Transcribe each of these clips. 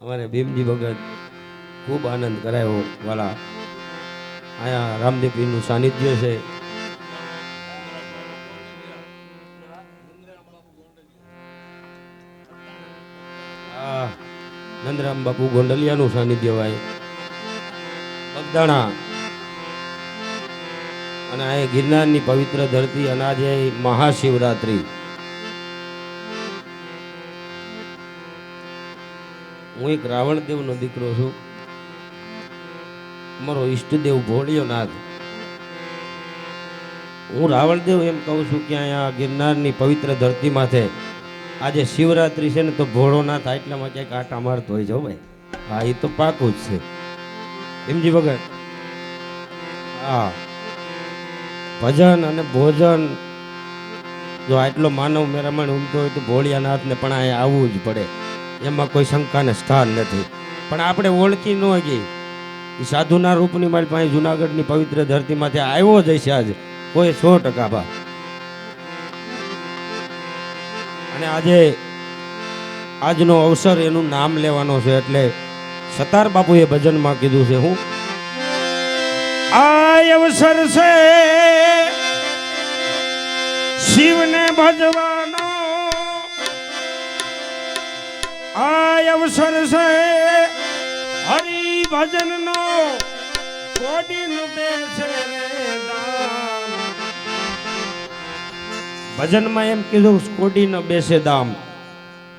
અમારે ભીમજી ભગત ખૂબ આનંદ કરાયો વાલા. અહીંયા રામદેવપીરનું સાનિધ્ય છે. આ નંદરામ બાપુ ગોંડલિયાનું સાનિધ્ય ભાઈ બગદાણા અને આ ગિરનારની પવિત્ર ધરતી અને આજે મહાશિવરાત્રી. હું એક રાવણદેવનો દીકરો છું. અમારો ઈષ્ટદેવ ભોળિયોનાથ. હું રાવણદેવ એમ કહું છું કે અહીંયા ગિરનારની પવિત્ર ધરતી માથે આજે શિવરાત્રી છે ને તો ભોળોનાથ આટલામાં ક્યાંક આટા મારતો હોય છે ભાઈ. હા, એ તો પાકું જ છે ભીમજી ભગત. હા, ભજન અને ભોજન જો આટલો માનવ મેરામણ ઉમતો હોય તો ભોળિયાનાથને પણ અહીંયા આવવું જ પડે, એમાં કોઈ શંકાને સ્થાન નથી. પણ આપણે ઓળખી ન ગઈ એ સાધુના રૂપની મારી પાસે જુનાગઢની પવિત્ર ધરતીમાંથી આવ્યો જ છે આજે કોઈ 100% ભા. અને આજે આજનો અવસર એનું નામ લેવાનો છે એટલે સતાર બાપુએ ભજનમાં કીધું છે હું આ અવસર છે શિવને ભજવાનો, આ અવસર છે હરિ ભજનનો, કોડીનું બેસે દામ. ભજનમાં એમ કીધું કોડીનો બેસે દામ.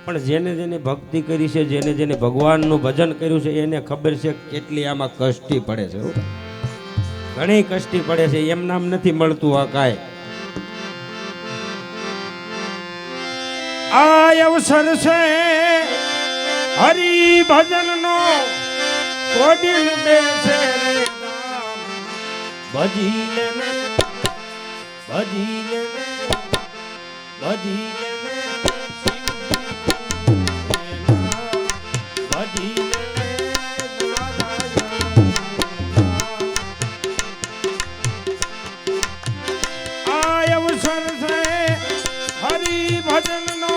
પણ જેને જેને ભક્તિ કરી છે, જેને જેને ભગવાનનું ભજન કર્યું છે એને ખબર છે કેટલી આમાં કષ્ટી પડે છે. ઘણી કષ્ટી પડે છે, એમ નામ નથી મળતું આ કાંઈ. આ અવસર છે હરિ ભજનનો, કોડીન બેસે ભજી લેને ભજી લેને ભજી લેને ભજી લેને. આ અવસર છે હરિ ભજનનો,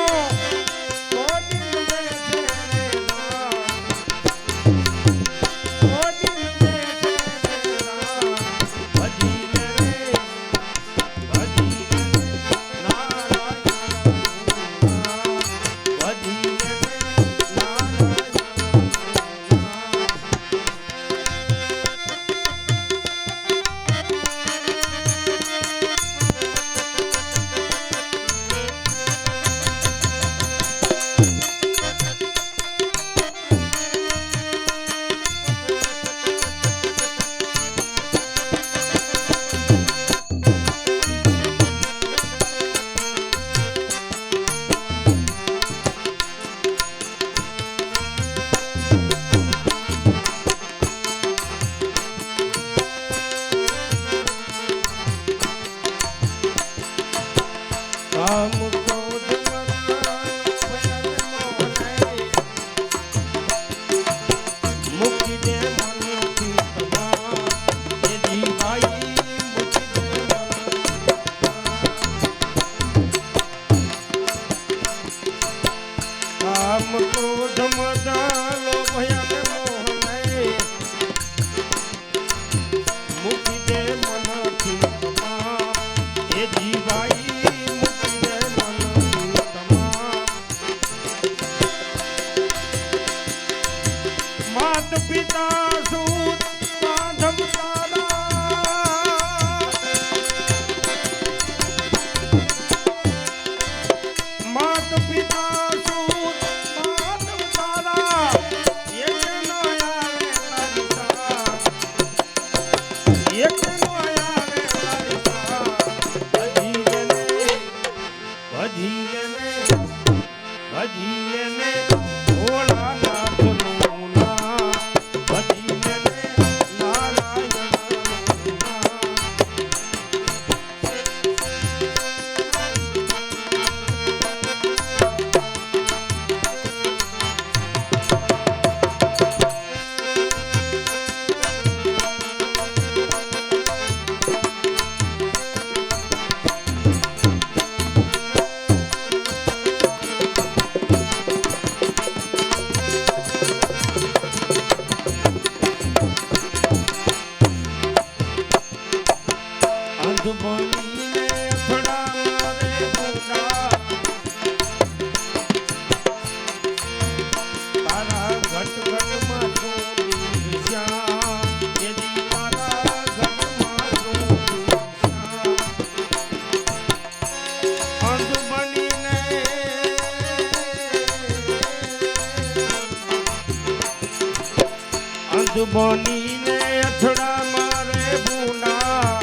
બોનીને અથડા મારે ભૂના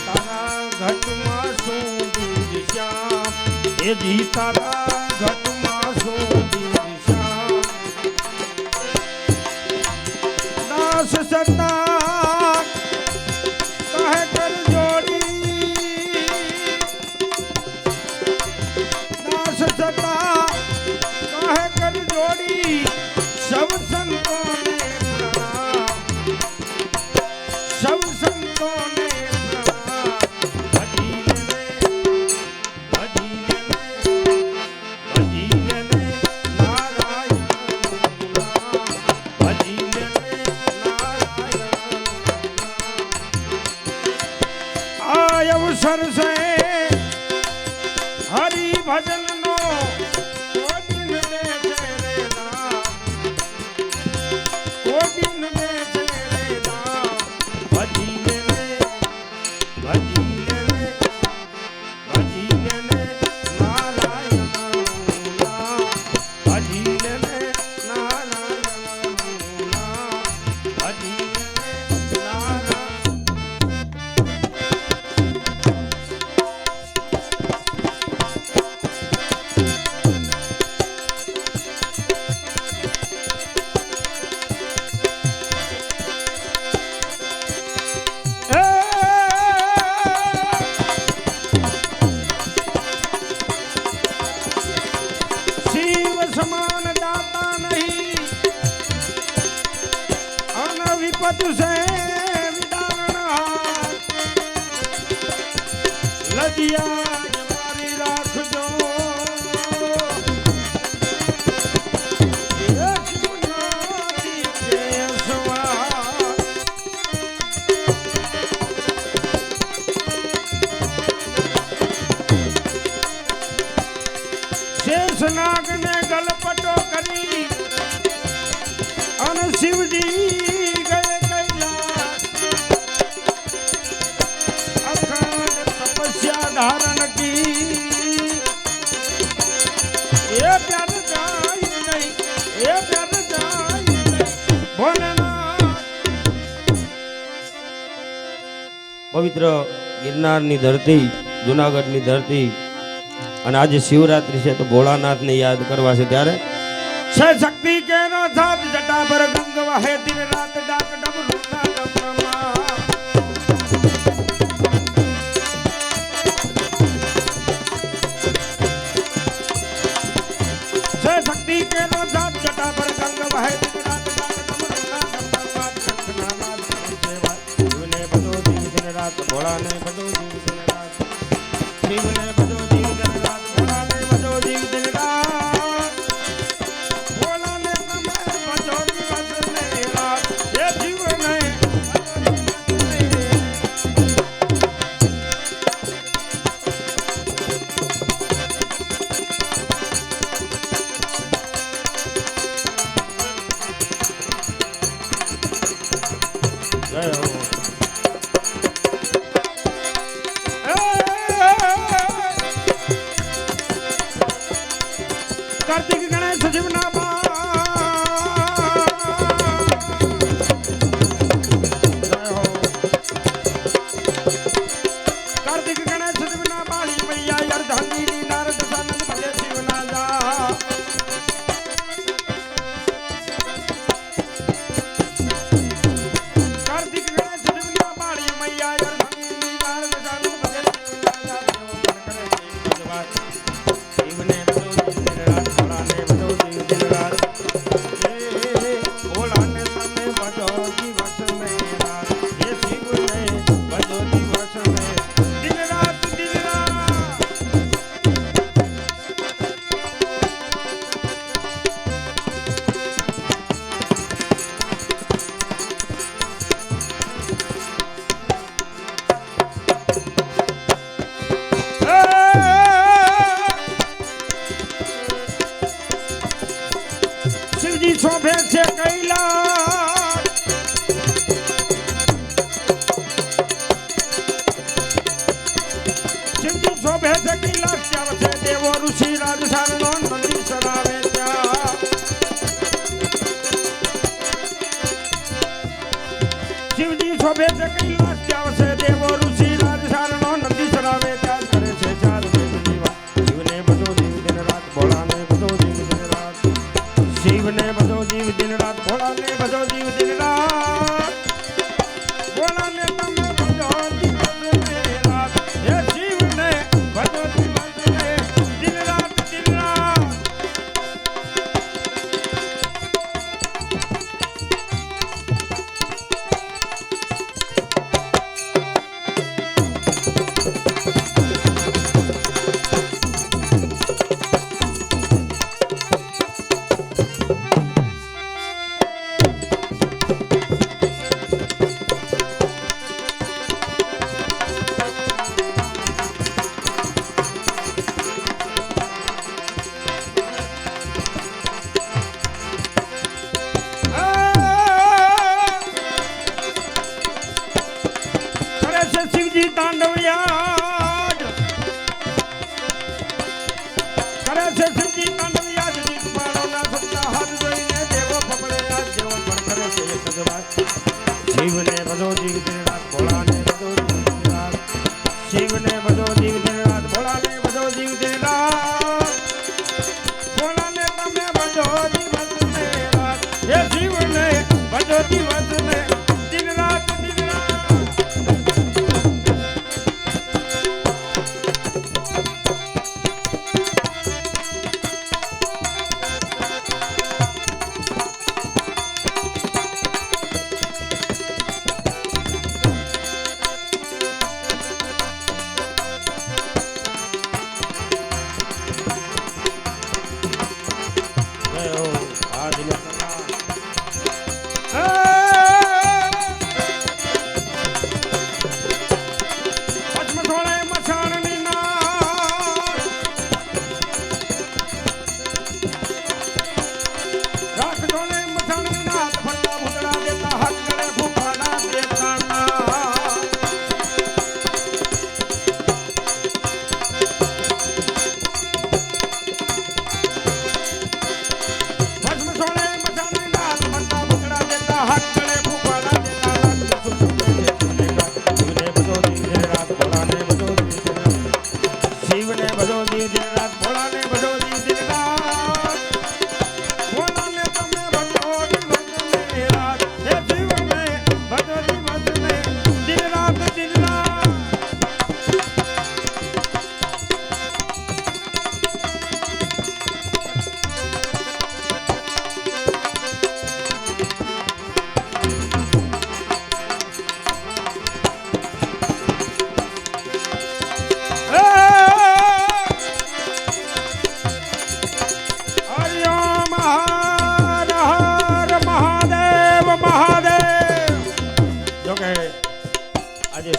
તારા ઘટમાં શું દૂધ શ્યામ એ જી તારા ઘટમાં શું દૂધ શ્યામ દાસ સતા કહે કર જોડી દાસ સતા કહે કર જોડી सब संतों ने प्रणाम सब संतों ने प्रणाम भजीले नारायण भजीले नारायण आय अवसर से हरि भजन नो समान दाता नहीं अनविपत से विदारण लजिया मारी राख जो शेषनाग ने गलपटो करी अन शिवजी गए कैलाश अखंड तपस्या धारण की ये प्यार जाय नहीं ये प्यार जाय नहीं भोलेनाथ पवित्र गिरनार ની ધરતી જૂનાગઢ ની ધરતી અને આજે શિવરાત્રી છે તો ભોળાનાથને યાદ કરવા છે ત્યારે છે શક્તિ કેનો સાથ જટા પર ગંગ વહે દિન રાત ડાક ડમરૂના ડમમાં છે શક્તિ કેનો સાથ જટા પર ગંગ વહે દિન રાત ડાક ડમરૂના ડમમાં કૃષ્ણના નાદ સેવા શિવને ભજો દિન રાત ભોળાને ભજો દિન રાત શિવને ભજો દિન રાત ભોળાને ભજો દિન રાત ભોળાને તમે ભજો દિવસ ને રાત એ શિવને જય હો कार्तिक गणेश शिवना कार्तिक गणेश शिवना बाली मैया अर्धांगिनी नारद सानंद भले शिवना जा कार्तिक गणेश शिवना बाली मैया अर्धांगिनी नारद सानंद भले शिवना जा शिवने शिवजी शोभे से कैलाश शिवजी शोभे से कैलाश क्या वसे देवो ऋषि राज सारण मंदिर सरावे क्या ભોળાને ભજો જીવ દિન રાત ભોળાને તમે ભજો દિવસ ને રાત હે શિવને ભજો દિવસ ને દિન રાત દિન રાત શિવજી તાંડવ યાદ કરે છે શિવજી તાંડવ યાદ જીત માનવના સત્તા હાથ જોઈને દેવો પકડે આ જેવો પણ કરે છે એક જ વાત શિવને બધો જીવ દિન રાત ભોળાને બધો જીવ દિન રાત શિવને બધો જીવ દિન રાત ભોળાને બધો જીવ દિન રાત ભોળાને તમે બધો દિવસ ને રાત હે શિવને બધો દિવસ ને દિન રાત દિન રાત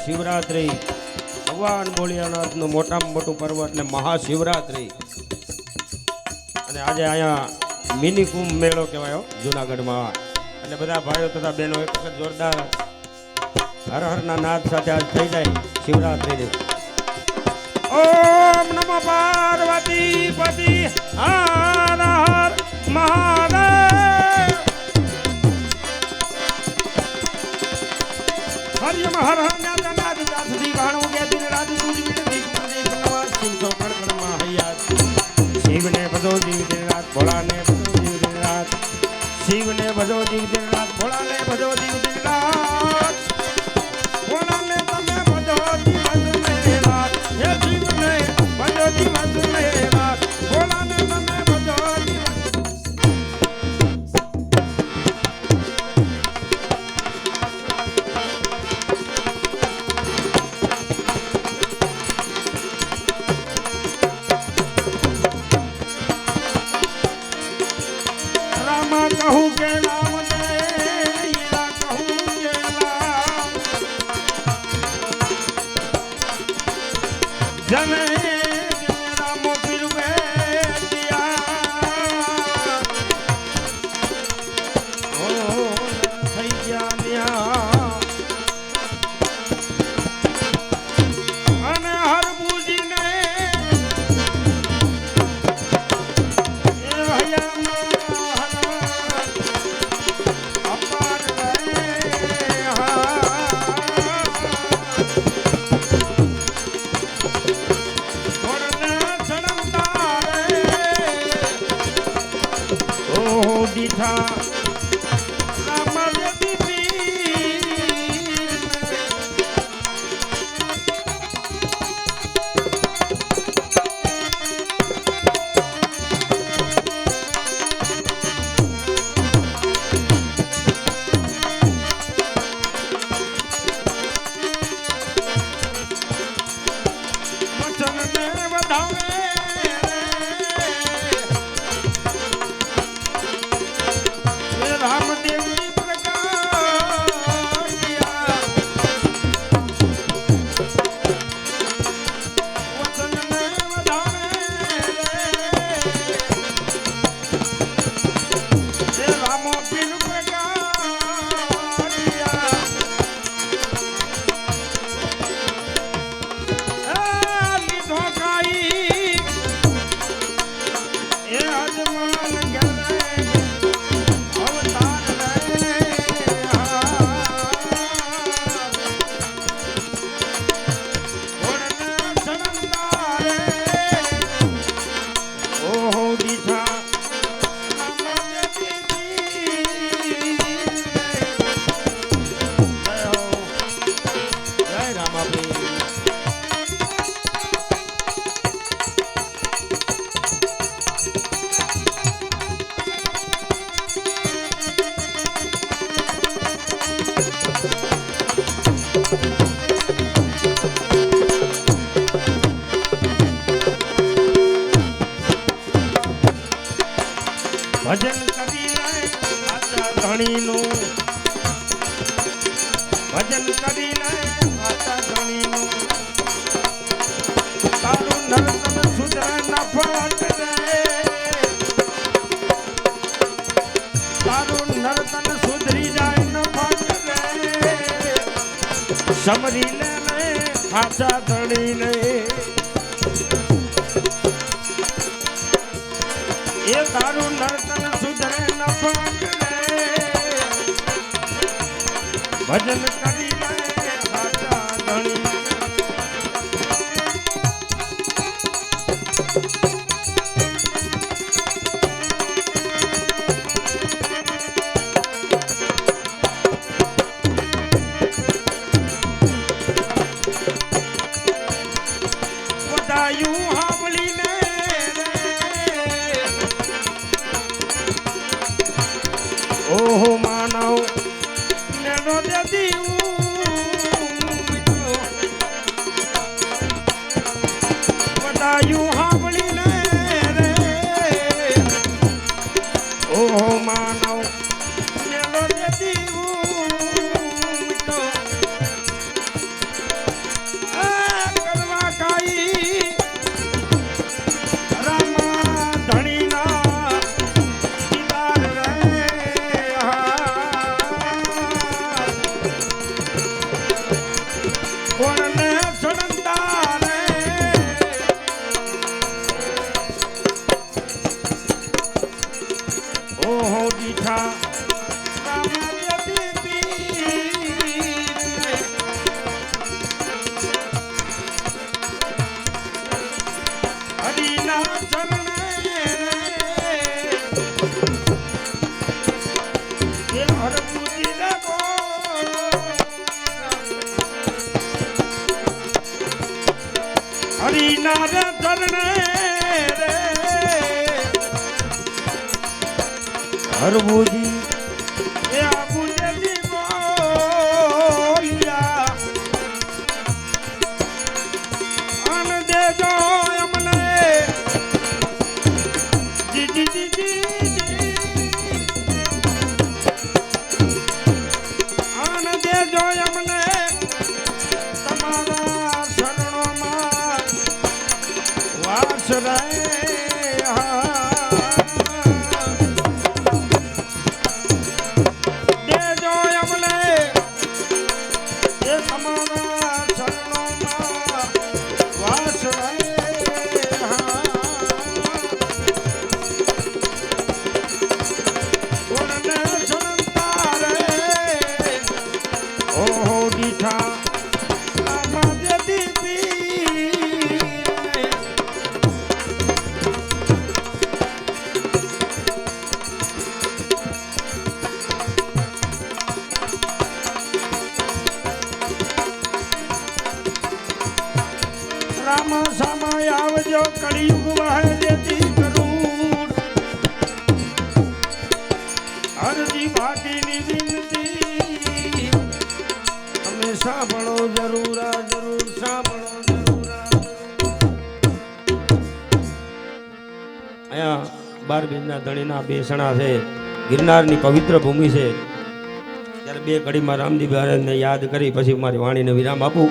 શિવરાત્રી ભગવાન ભોળિયાનાથનું મોટામાં મોટું પર્વ એટલે મહાશિવરાત્રી અને આજે અહીંયા મિની કુંભ મેળો કહેવાયો જુનાગઢમાં એટલે બધા ભાઈઓ તથા બહેનો એક વખત જોરદાર હર હરના નાદ સાથે આજ થઈ જાય શિવરાત્રી ઓમ નમો પાર્વતી પતિ હર હર મહાદેવ હરિયમ હર હર શિવને બધો જીવ દિન રાત ભોળાને બધો જીવ દિન રાત શિવને બધો જીવ દિન રાત ભોળાને બધો જીવ દિન રાત ભોળાને તમે બધો દિવસ ને રાત હે શિવને બધો દિવસ ને રાત ભોળાને તમે બધો દિવસ कहूँ के नाम दे हीरा कहूँ के नाम जने राम फिर दिया ओ थैया निया अने हर बूजी ने भैया દીઠા એ અજમાન ઘરે અવતાર રે ઓળને સણંદા રે ઓહો દીઠા જય રામાપી ભજન કરી લે આચા ધણીનું ભજન કરી લે આચા ધણીનું તારું નરતન સુધરે ન ફાટ રે તારું નરતન સુધરી જાય ન ફાટ રે સમરી લે આચા ધણીને એ તારું નર્તન સુધરે ન ફાટ રે ભજન કરી લે સાચા ધણી બધાયું સાંભળીને ઓહો માનવ નેનો દે બધાયું સાંભળીને રે ઓહો માનવ નેનો દે કરવા કાઈ રામા ધણીના દીદાર રે કોણને સણંદા રે ઓહો દીઠા હરિના ચરણે રે હરપુજી દેવો હરિના રે ચરણે રે હરપુજી એ આબુજી બોલિયા આન દેજો અમને જી જી જી આન દેજો અમને તમારા શરણોમાં વાસ રે દેજો અમને એ તમારા શરણોમાં વાસ રે કોણને સણંદા રે ઓહો દીઠા આમાં દેતી પીર રામ સામાય આવજો કળિયુગ વહે દેતી કરું હરજી ભાટીની વિનતી તમે સાંભળો જરૂર જરૂર સાંભળો જરૂર અહીંયા 12 બીજના ધણીના બેસણા છે ગિરનારની પવિત્ર ભૂમિ છે ત્યારે બે કડીમાં રામજી મહારાજને યાદ કરી પછી મારી વાણીને વિરામ આપું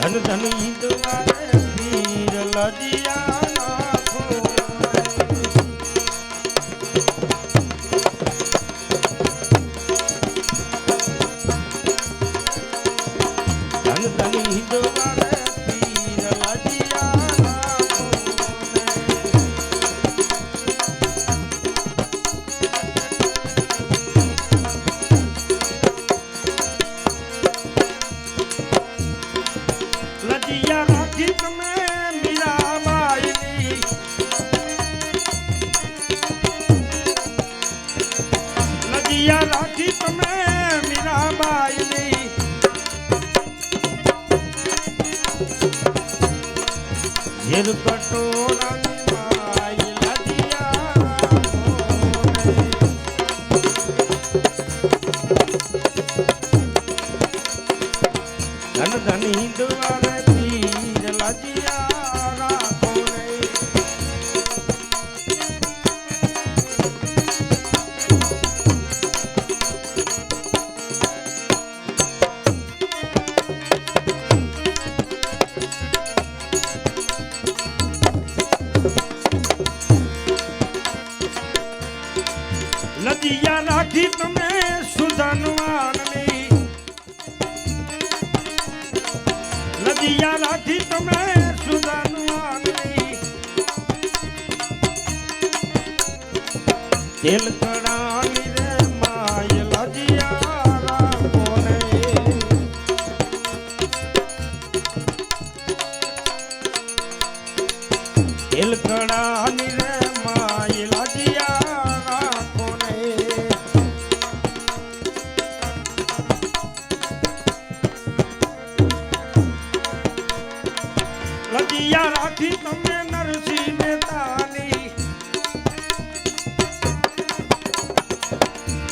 ધન ધન હિંદવારે પીર લજિયા નાખો ધન ધન હિંદવારે પીર લજિયા નાખો લજિયા રાખી તમે મીરાબાઈની લજિયા રાખી તમે મીરાબાઈની ઝેર કટોરાની માઈ લજિયા ધન ધન હિંદવારે પીર લજિયા રાખો રે લજિયા રાખી તમે સુધનવાનની લજિયા રાખી તમે સુધનવાનની તેલ કડાની રે માય લજિયા રાખો ને તેલ કડાની રે માય લજિયા રાખો ને લજિયા રાખી તમે નરસિંહ મહેતાની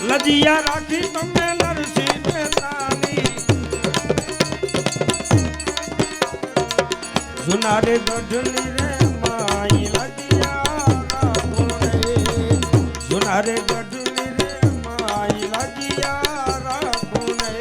લજિયા રાખી તમે નરસિંહ મહેતાની જુનારે ગઢની રે માઈ લજિયા રાખો રે જુનારે ગઢની રે માઈ લજિયા રાખો ને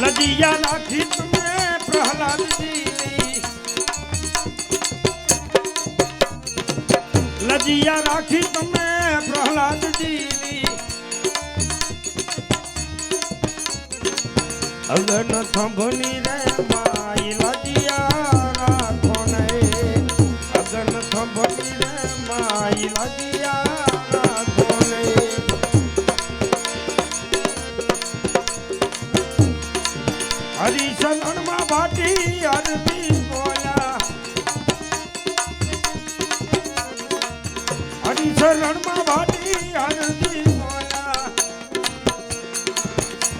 લજિયા રાખી તમે પ્રહલાદજીની લજિયા રાખી તમે પ્રહલાદજીની અગન થંભની રે માઈ લજિયા રાખો ને અગન થંભની રે માઈ લજિયા રાખો ને હરિશરણમાં ભાટી અરબી બોલ્યા હરિશરણમાં ભાટી અરબી બોલ્યા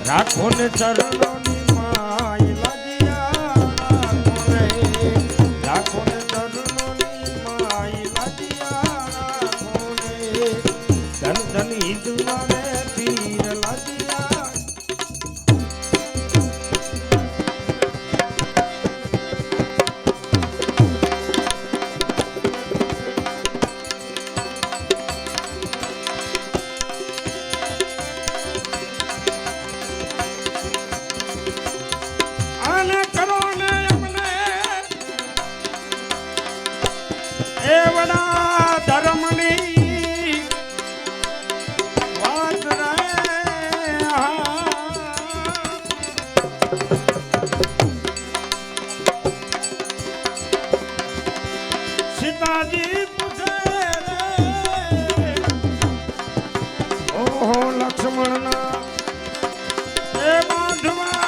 રાખો ને ચરણોની માય લજિયા રાખો રે રાખો ને ચરણોની માય લજિયા રાખો ને ધન ધન હિંદવારે પીર લજિયા આને કરો ને અમને એ વડા ધર્મની વાત રે સીતાજી પૂછે રે ઓહો લક્ષ્મણના એ બાંધવા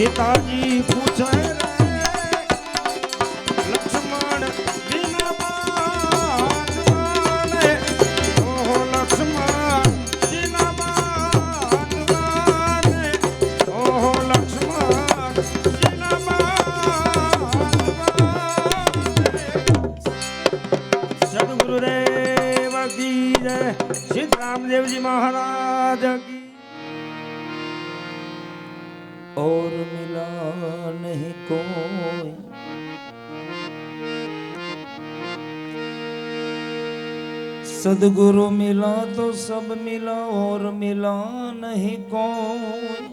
सीताजी पूछे रे लक्ष्मण दीनमान माने ओहो लक्ष्मण दीनमान माने ओहो लक्ष्मण दीनमान माने सद्गुरुदेव की जय श्री रामदेव जी महाराज की और मिला नहीं कोई सदगुरु मिला तो सब मिला और मिला नहीं कोई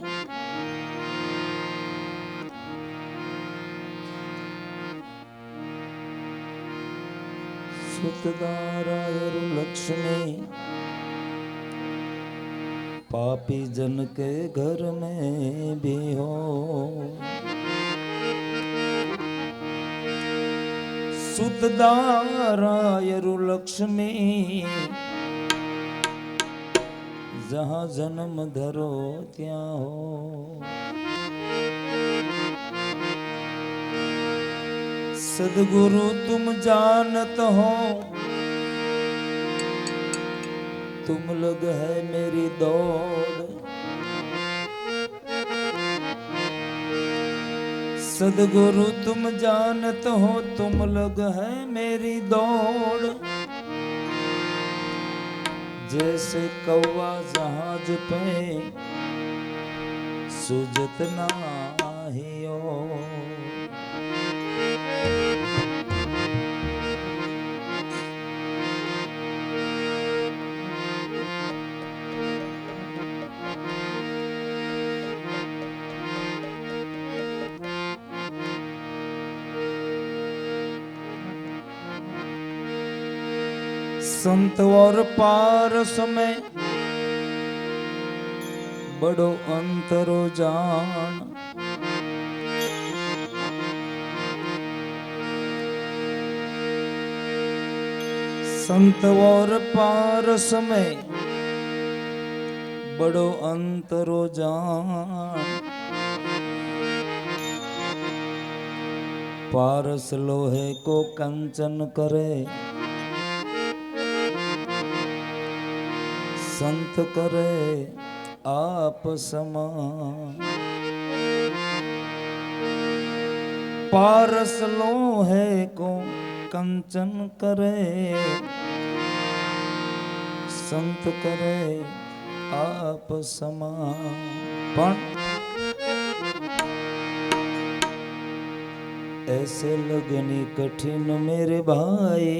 सुतदारायरु लक्ष्मी पापी जन के घर में भी हो सुतदारायरु लक्ष्मी जहाँ जन्म धरो त्या हो सदगुरु तुम जानत हो तुम लग है मेरी दौड़ सदगुरु तुम जानत हो तुम लग है मेरी दौड़ जैसे कौवा जहाज पे सुजत नाहियो संत और पारस में बड़ो अंतरो जान संत और पारस में बड़ो अंतरो जान पारस लोहे को कंचन करे संत करे आप समान पारस लोहे को कंचन करे संत करे आप समान पण ऐसे लगनी कठिन मेरे भाई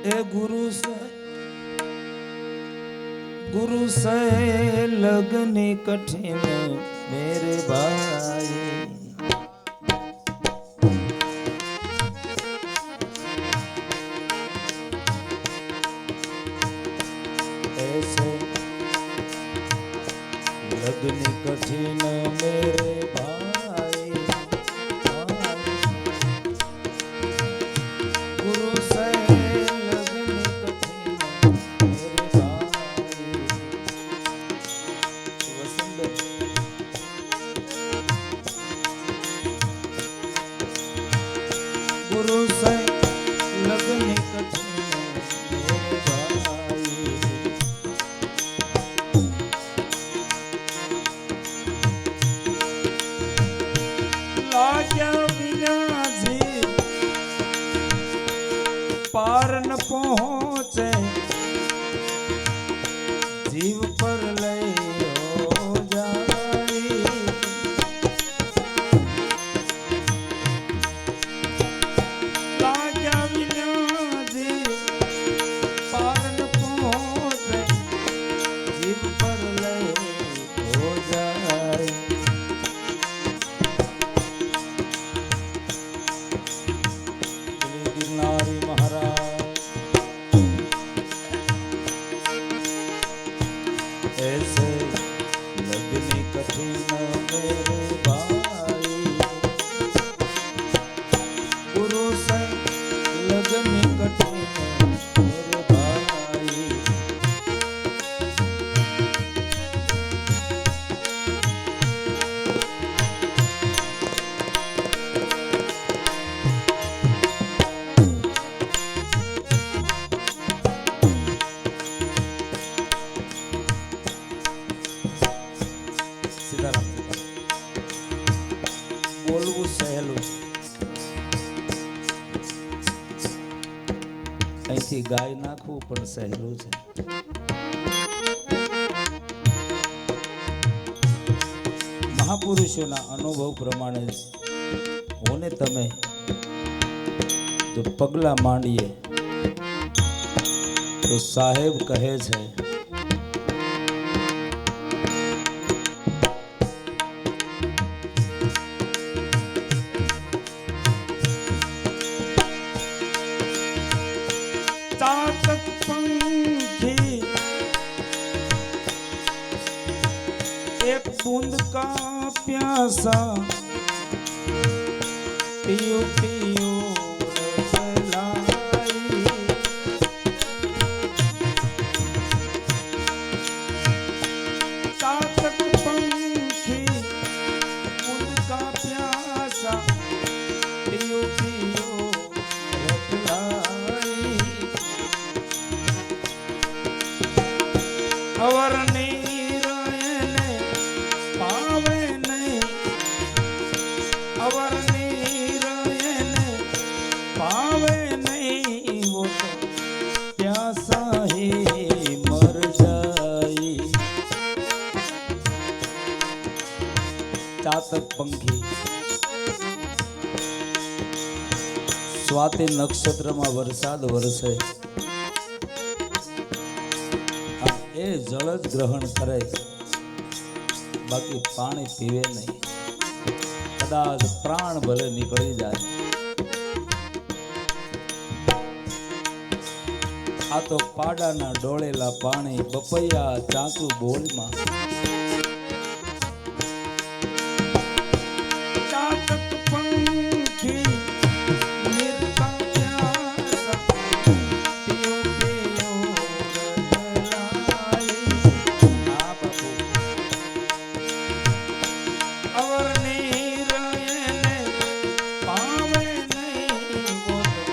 ए गुरु से लगनी कठिन मेरे भाई ऐसे लगनी कठिन मेरे भाई गुरु से गुरु से लगनी कठिन मेरे भाई ગાઈ નાખવું પણ સહેલું છે. મહાપુરુષોના અનુભવ પ્રમાણે હું ને તમે જો પગલા માંડીએ તો સાહેબ કહે છે चातक पंखी एक बूंद का प्यासा पियो पियो रसलाई. चातक पंखी बूंद का प्यासा पियो पियो रसलाई. अवर नीरयने पावे नहीं, अवर नीरयने पावे नहीं, वो तो प्यासा ही मर जाई. चातक पंखी સ્વાતિ નક્ષત્રમાં વરસાદ વરસે એ જળ જ ગ્રહણ કરે, બાકી પાણી પીવે નહીં. કદાચ પ્રાણ ભલે નીકળી જાય. આ તો પાડાના ડોળેલા પાણી બપૈયા ચાંચુ બોલમાં. ચાતક પંખી નિર્કા પ્યાસા પિયો પિયો રતલાઈ. આ બાપુ અવર નીરયને પાવે નહીં, वो तो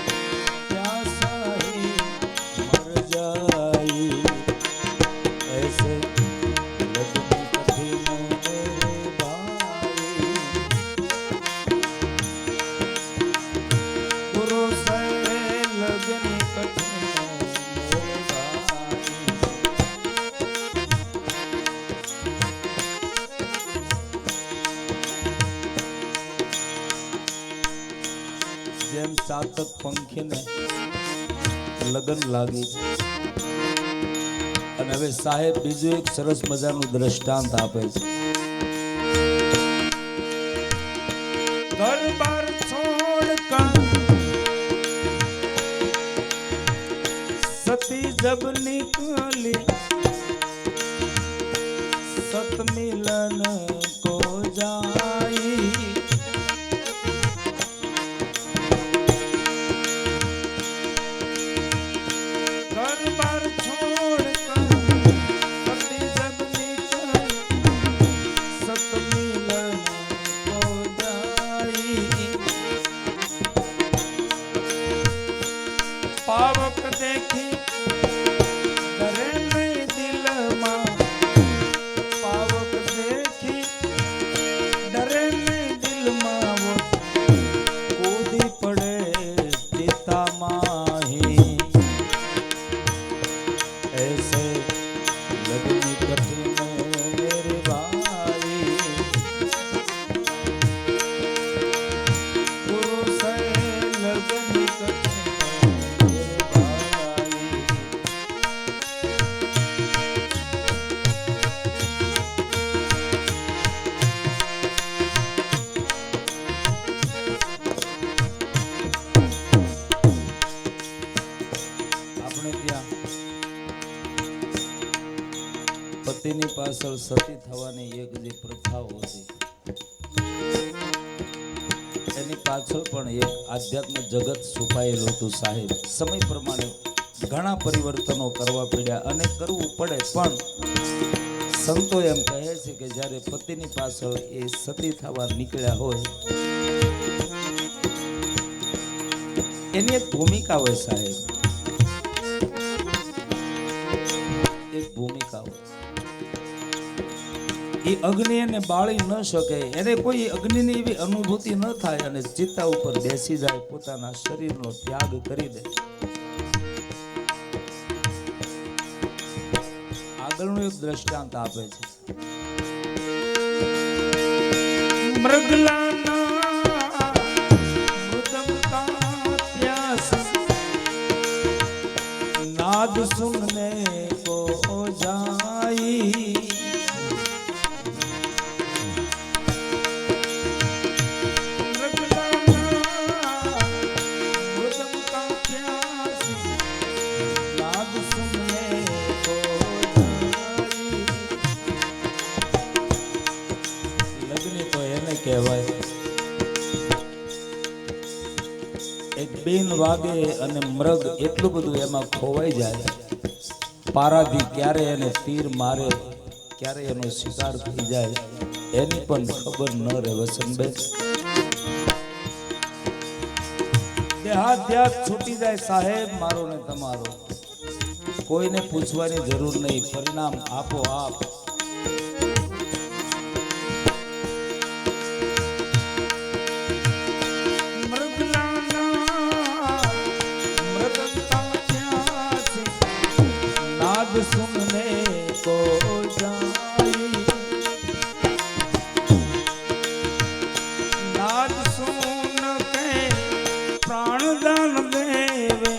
प्यासा ही मर जाई. ऐसे लगनी कठिन मेरे भाई, गुरु से लगनी कठिन मेरे भाई. જેમ ચાતક પંખીને લગન લાગી અને હવે સાહેબ બીજું એક સરસ મજાનું દ્રષ્ટાંત આપે છે. ઘર બાર છોડકર સતી જબ નિકલી, સત મિलन को जाई. घर बार छोड़कर सती जब निकली, सत मिलन को जाई. पावक देखी करे नहीं दिलમાં, पावक देखी डरे नहीं दिलમાં, वो कूदी पड़े चिताમાં ही. ऐसे लगनी कठिन मेरे भाई, गुरु से लगनी कठिन मेरे भाई. આપણે ત્યાં પતિની પાછળ સતી થવાની એક જે પ્રથાઓ હતી એની પાછળ પણ એક આધ્યાત્મ જગત છુપાયેલું હતું. સાહેબ સમય પ્રમાણે ઘણા પરિવર્તનો કરવા પડ્યા અને કરવું પડે, પણ સંતો એમ કહે છે કે જ્યારે પતિની પાછળ એ સતી થવા નીકળ્યા હોય એની એક ભૂમિકા હોય. સાહેબ એક ભૂમિકા હોય. એ અગ્નિ એને બાળી ન શકે, એને કોઈ અગ્નિની એવી અનુભૂતિ ન થાય અને ચિત્તા ઉપર બેસી જાય, પોતાના શરીરનો ત્યાગ કરી દે. આગળનું એક દ્રષ્ટાંત આપે છે. મૃગલાના મૃદંગ કા પ્યાસ नाद सुनने को जाई મૃગલાના મૃદંગ કા પ્યાસ नाद सुनने को जाई. લગ્ન તો એને કહેવાય એક બેન વાગે અને મૃગ એટલું બધું એમાં ખોવાઈ જાય, પારાથી ક્યારે એને તીર મારે, ક્યારે એનો શિકાર થઈ જાય એની પણ ખબર ન રહે. વસંતબેન, દેહાધ્યાસ છૂટી જાય સાહેબ મારો ને તમારો, કોઈને પૂછવાની જરૂર નહીં, પરિણામ આપો આપ. नाद सुनने को जाई, નાદ સુન કે પ્રાણદાન દેવે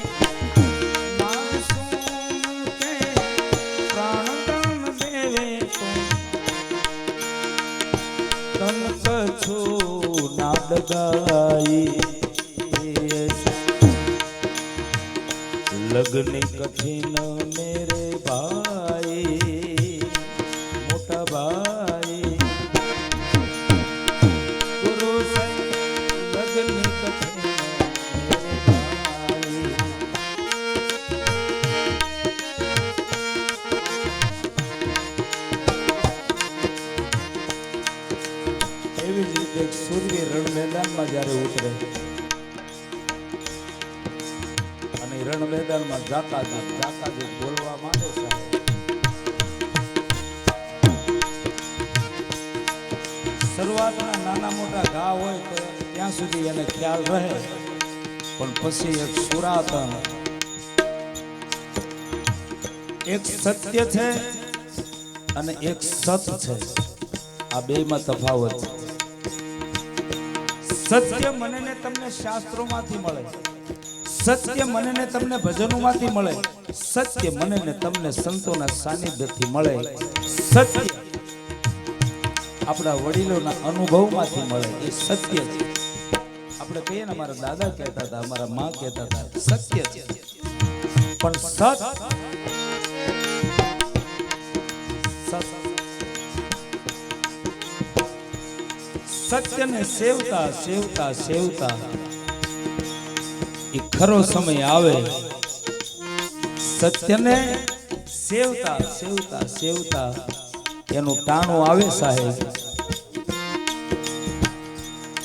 નાદ સુન કે પ્રાણદાન દેવે તન કછુ નાદ ગાઈ. લગ્ન કઠિન મેરે ભાઈ, મોટા ભાઈ, ગુરુ સાહેબ લગ્ન કઠિન મેરે ભાઈ. એવી જ રીતે એક સૂર્ય રણ મેદાનમાં જ્યારે ઉતરે અને રણ મેદાનમાં જાતા બોલવા માંડે સાહેબ. શરૂઆતના નાના મોટા ઘા હોય તો ત્યાં સુધી એને ખ્યાલ રહે, પણ પછી એક સુરાતન, એક સત્ય છે અને એક સત છે. આ બેમાં તફાવત છે. સત્ય મને ને તમને શાસ્ત્રોમાંથી મળે, સત્ય મને ને તમને ભજનોમાંથી મળે, સત્ય મને ને તમને સંતોના સાનિધ્યથી મળે, સત્ય આપણા વડીલોના અનુભવમાંથી મળે. એ સત્ય છે. આપણે કહીએ ને અમારા દાદા કહેતા હતા, અમારા માં કહેતા હતા, સત્ય છે. પણ સત્યને સેવતા સેવતા સેવતા એ ખરો સમય આવે, સત્યને સેવતા સેવતા સેવતા એનું ટાણું આવે સાહેબ,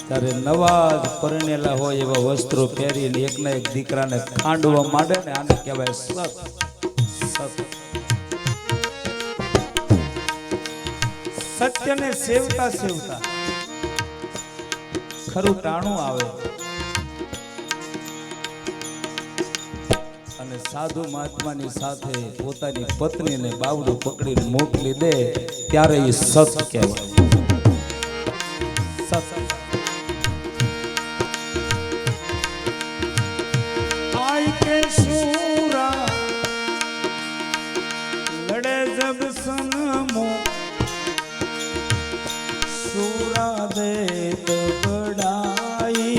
ત્યારે નવા જ પરણેલા હોય એવા વસ્ત્રો પહેરીને એકના એક દીકરાને ખાંડવા માંડે ને, આને કહેવાય સત. સત્યને સેવતા સેવતા ખરું ટાણું આવે અને સાધુ મહાત્માની સાથે પોતાની પત્નીને બાવડું પકડીને મોકલી દે ત્યારે એ સત કહેવાય. સત. આય કે શૂરા લડે જબ સનમો सूरा देत बड़ाई.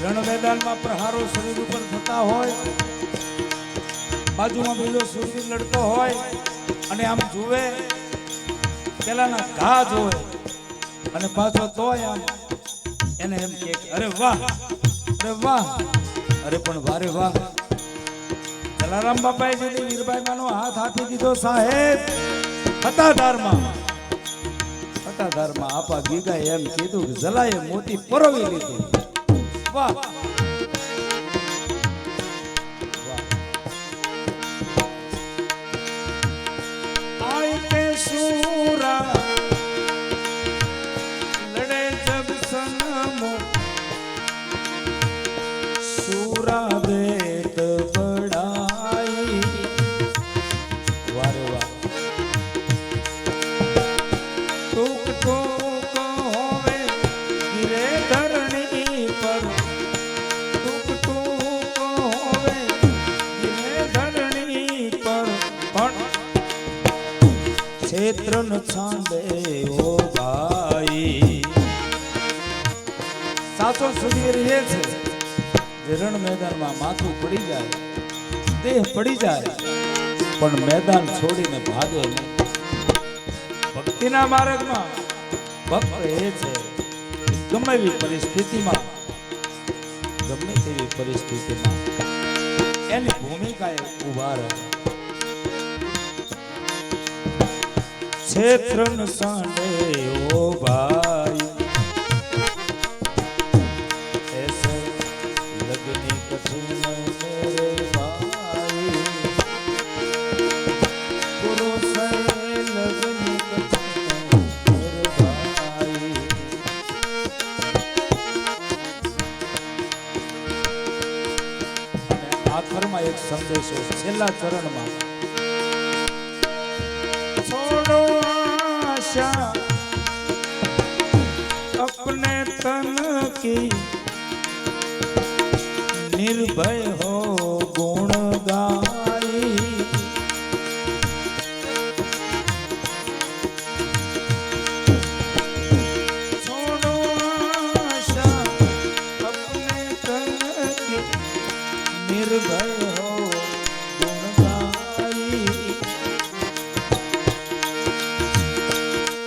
રણ મેદાનમાં પ્રહારો શરીર ઉપર થતા હોય, બાજુમાં બીજો સૂરવીર લડતો હોય અને આમ જુએ, પેલાના ઘા જોવે અને પાછો તોય આમ એને એમ કે અરે વાહ, અરે વાહ, અરે પણ વારે વાહ. જલારામ બાપાએ જે વીરબાઈ માનો હાથ આપી દીધો સાહેબ, હતાધારમાં આપા ગીગાએ એમ કીધું કે જલાએ મોતી પરોવી લીધું. વાહ. આય કે શૂરા લડે જબ સનમો सूरा देत बड़ाई. ક્ષેત્ર ન છાંડે ઓ ભાઈ. સાચો સુધીર એ છે જે રણ મેદાનમાં માથું પડી જાય, દેહ પડી જાય, પણ મેદાન છોડીને ભાગે નહીં. ભક્તિના માર્ગમાં ભક્ત એ છે કે ગમે એવી પરિસ્થિતિમાં, ગમે તેવી પરિસ્થિતિમાં એની ભૂમિકાએ ઊભા રહે. ક્ષેત્ર ન સાંડે ઓ ભાઈ, ऐसे लगनी कठिन मेरे भाई, गुरु से लगनी कठिन मेरे भाई. અને આખરમાં એક સંદેશો છેલ્લા ચરણમાં, छोड़ो आशा अपने तन की, निर्भय हो गुण गाई. छोड़ो आशा अपने तन की, निर्भय हो गुण गाई.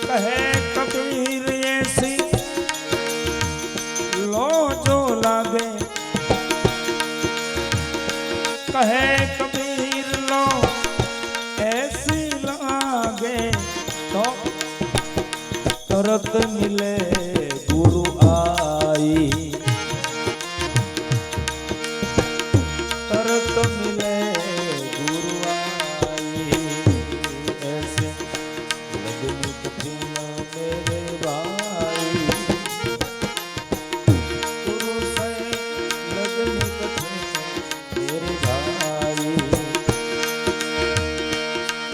कहे कबीर ऐसी लो जो लागे, कहे कबीर लो ऐसी लागे, तो तरत मिले गुरु आई, तरत मिले गुरु आई. ऐसे लगनी कठिन मेरे भाई, गुरु से लगनी कठिन मेरे भाई.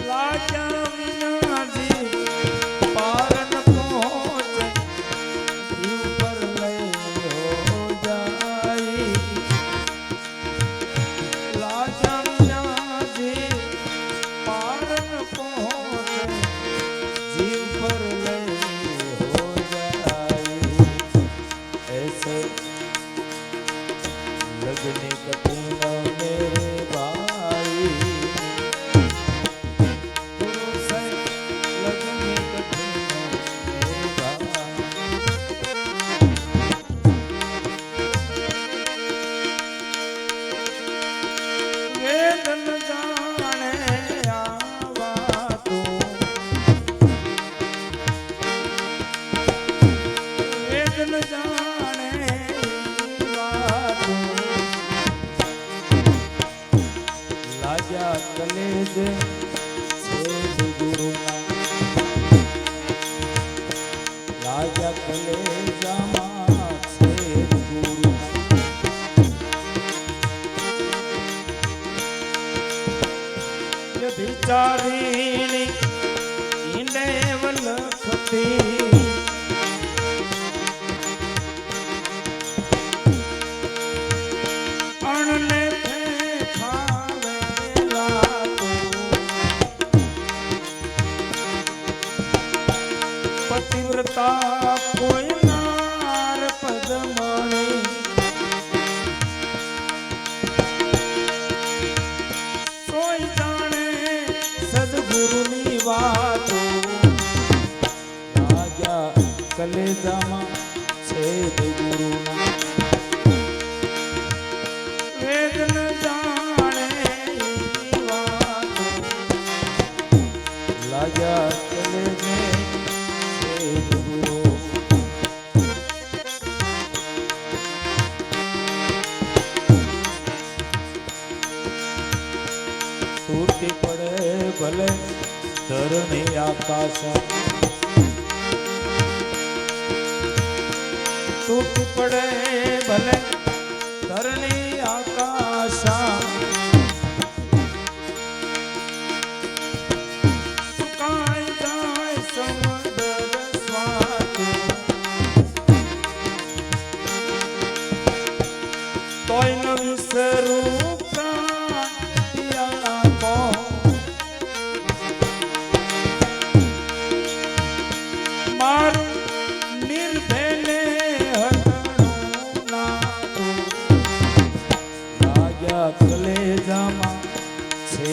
लाजा विना जी पार न पहुंचे, जीव पर लय हो जाई. लाजा विना जी पार न पहुंचे, जीव पर लय हो जाई. ऐसे लगने कठिन मेरे भाई, गुरु से लगने कठिन मेरे भाई. वेद न जाने आवा तो, वेद न जाने आवा तो, लाजा कलेज छेद गुरुना, लाजा कलेजामा छेद गुरुना. व्यभिचारिणी ईंडे वलखती, अणने थे खावेला तो, पतिव्रता कोई नार पदमणि, सोई जाने सद्गुरुनी वातो, राजा कलेजामा छेद गुरुना. वेद न जाने वातो, लाजा कलेजे छेद गुरु. તૂટી પડે ભલે ધરણી આકાશ, टूट पड़े भले धरणी आकाशा, सुकाई जाए समुद्र स्वाति, तोय न विसरू प्राण पिया को,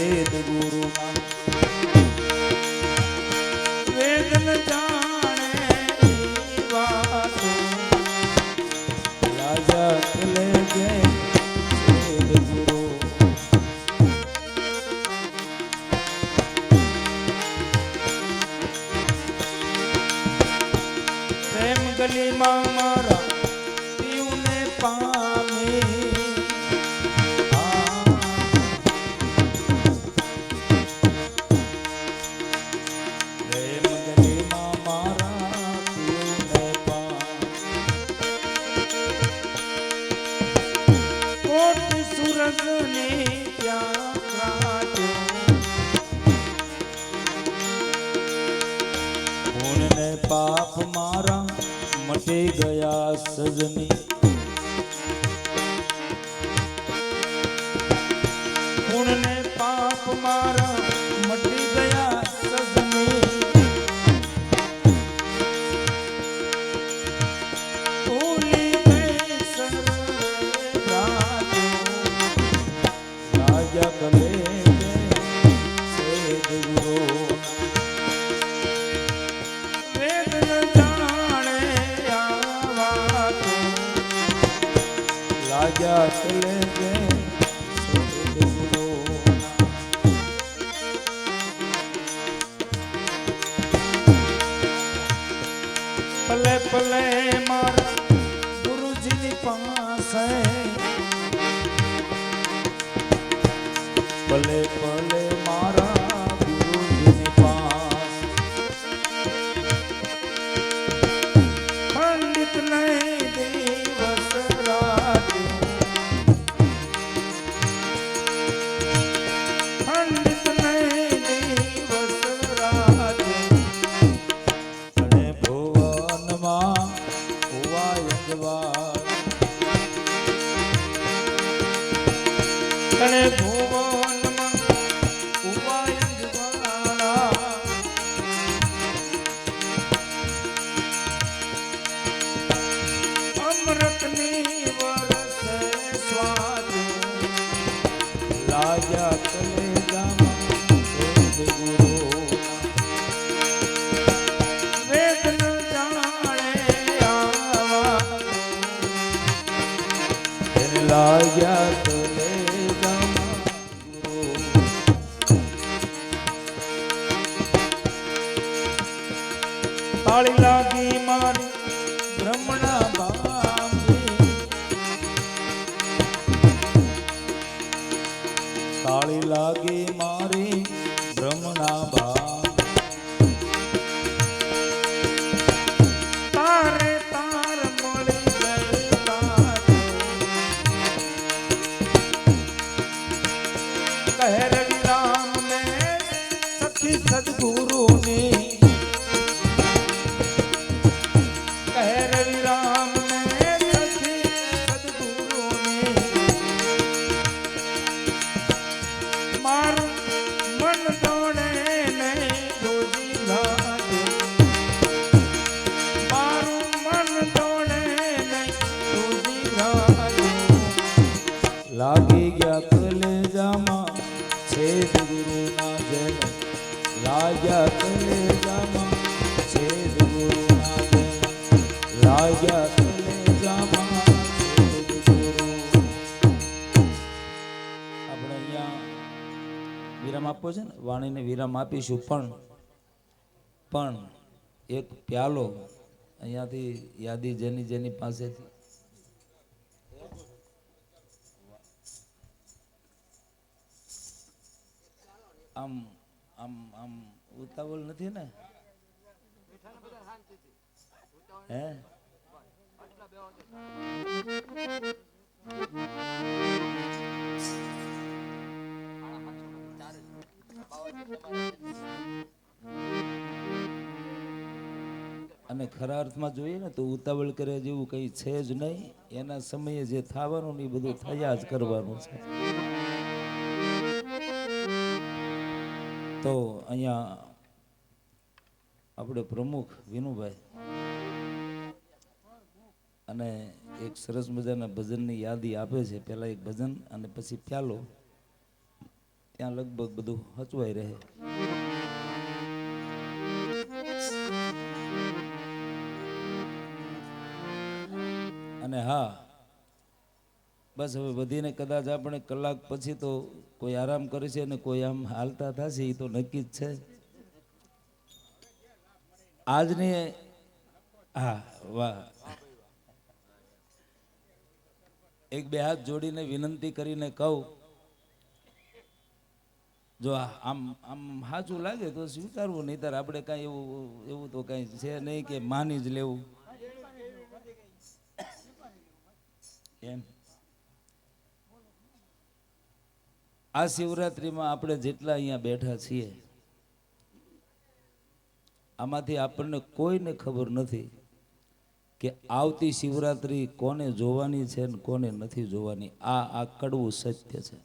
છેદ ગુરુના વેદ ન જાણે ઈ વાતો રાજા કલે જય છેદ ગુરુ પ્રેમ ગલીમાં મારા પીવને પામી પ્રેમ ગલીમાં મારા પીને કોટ સુરગની ત્યાં રાખ્યો પુણ્ય પાપ મારા મટી ગયા સજની પુણ્ય પાપ મારા મટી ગયા સજની ભૂલી ગઈ સર્વે રાજો રાજા કલે છેદ ગુરુ વેદ ન જાણે આ વાતો રાજા કલે છેદ ગુરુ પલે પલે મારા ગુરુજીની પાસે ભલે ભલે મારા ગુરુજીની પાસ પંડિત નહીં દિવસ રાજો પંડિત નહીં દિવસ રાજો અને ભુવનમાં હોવા યજવાન તને ભુવનમાં ઉપાય જવાળા અમૃતની વરસે સ્વાદ રાજા કલેજામાં છેદ ગુરુ વેદ ન જાણે આવા એને લાગ્યા કલેજામાં ગુરુ તાળી લાગી મારી બ્રહ્મણા બાંગી તાળી લાગી મારી બ્રહ્મણા બા તારે તાર મળી ગઈ તારે કહે રવિ રામ ને સખી સદગુરુની કહે રવિ રામ ને સખી સદગુરુની મારું મન દોડે ને જોજી લાગે મારું મન દોડે ને જોજી લાગે લાગી ગયા કલેજામાં છેદ ગુરુના જન લાગ્યા કલેજામાં છેદ ગુરુના જન લાગ્યા કલેજામાં છેદ ગુરુ આપણે અહીંયા વિરામ આપવો છે ને વાણીને વિરામ આપીશું પણ એક પ્યાલો અહીંયાથી યાદી જેની જેની પાસેથી આમ આમ આમ ઉતાવળ નથી ને હે અને ખરા અર્થમાં જોઈએ ને તો ઉતાવળ કરે જેવું કંઈ છે જ નહીં. એના સમયે જે થવાનું ને એ બધું થયા જ કરવાનું છે. તો અહીંયા આપણે પ્રમુખ વિનુભાઈ અને એક સરસ મજાના ભજનની યાદી આપે છે. પહેલા એક ભજન અને પછી પ્યાલો, ત્યાં લગભગ બધું હચવાઈ રહે. અને હા, બસ હવે વધીને કદાચ આપણે કલાક પછી તો કોઈ આરામ કરે છે ને કોઈ આમ હાલતા થશે એ તો નક્કી જ છે. આજની હા વાહ, એક બે હાથ જોડીને વિનંતી કરીને કહું, જો આમ આમ સાચું લાગે તો સ્વીકારવું, નહીતર આપણે કાંઈ એવું એવું તો કાંઈ છે નહીં કે માની જ લેવું એમ. આ શિવરાત્રિમાં આપણે જેટલા અહીંયા બેઠા છીએ આમાંથી આપણને કોઈને ખબર નથી કે આવતી શિવરાત્રિ કોને જોવાની છે ને કોને નથી જોવાની. આ કડવું સત્ય છે.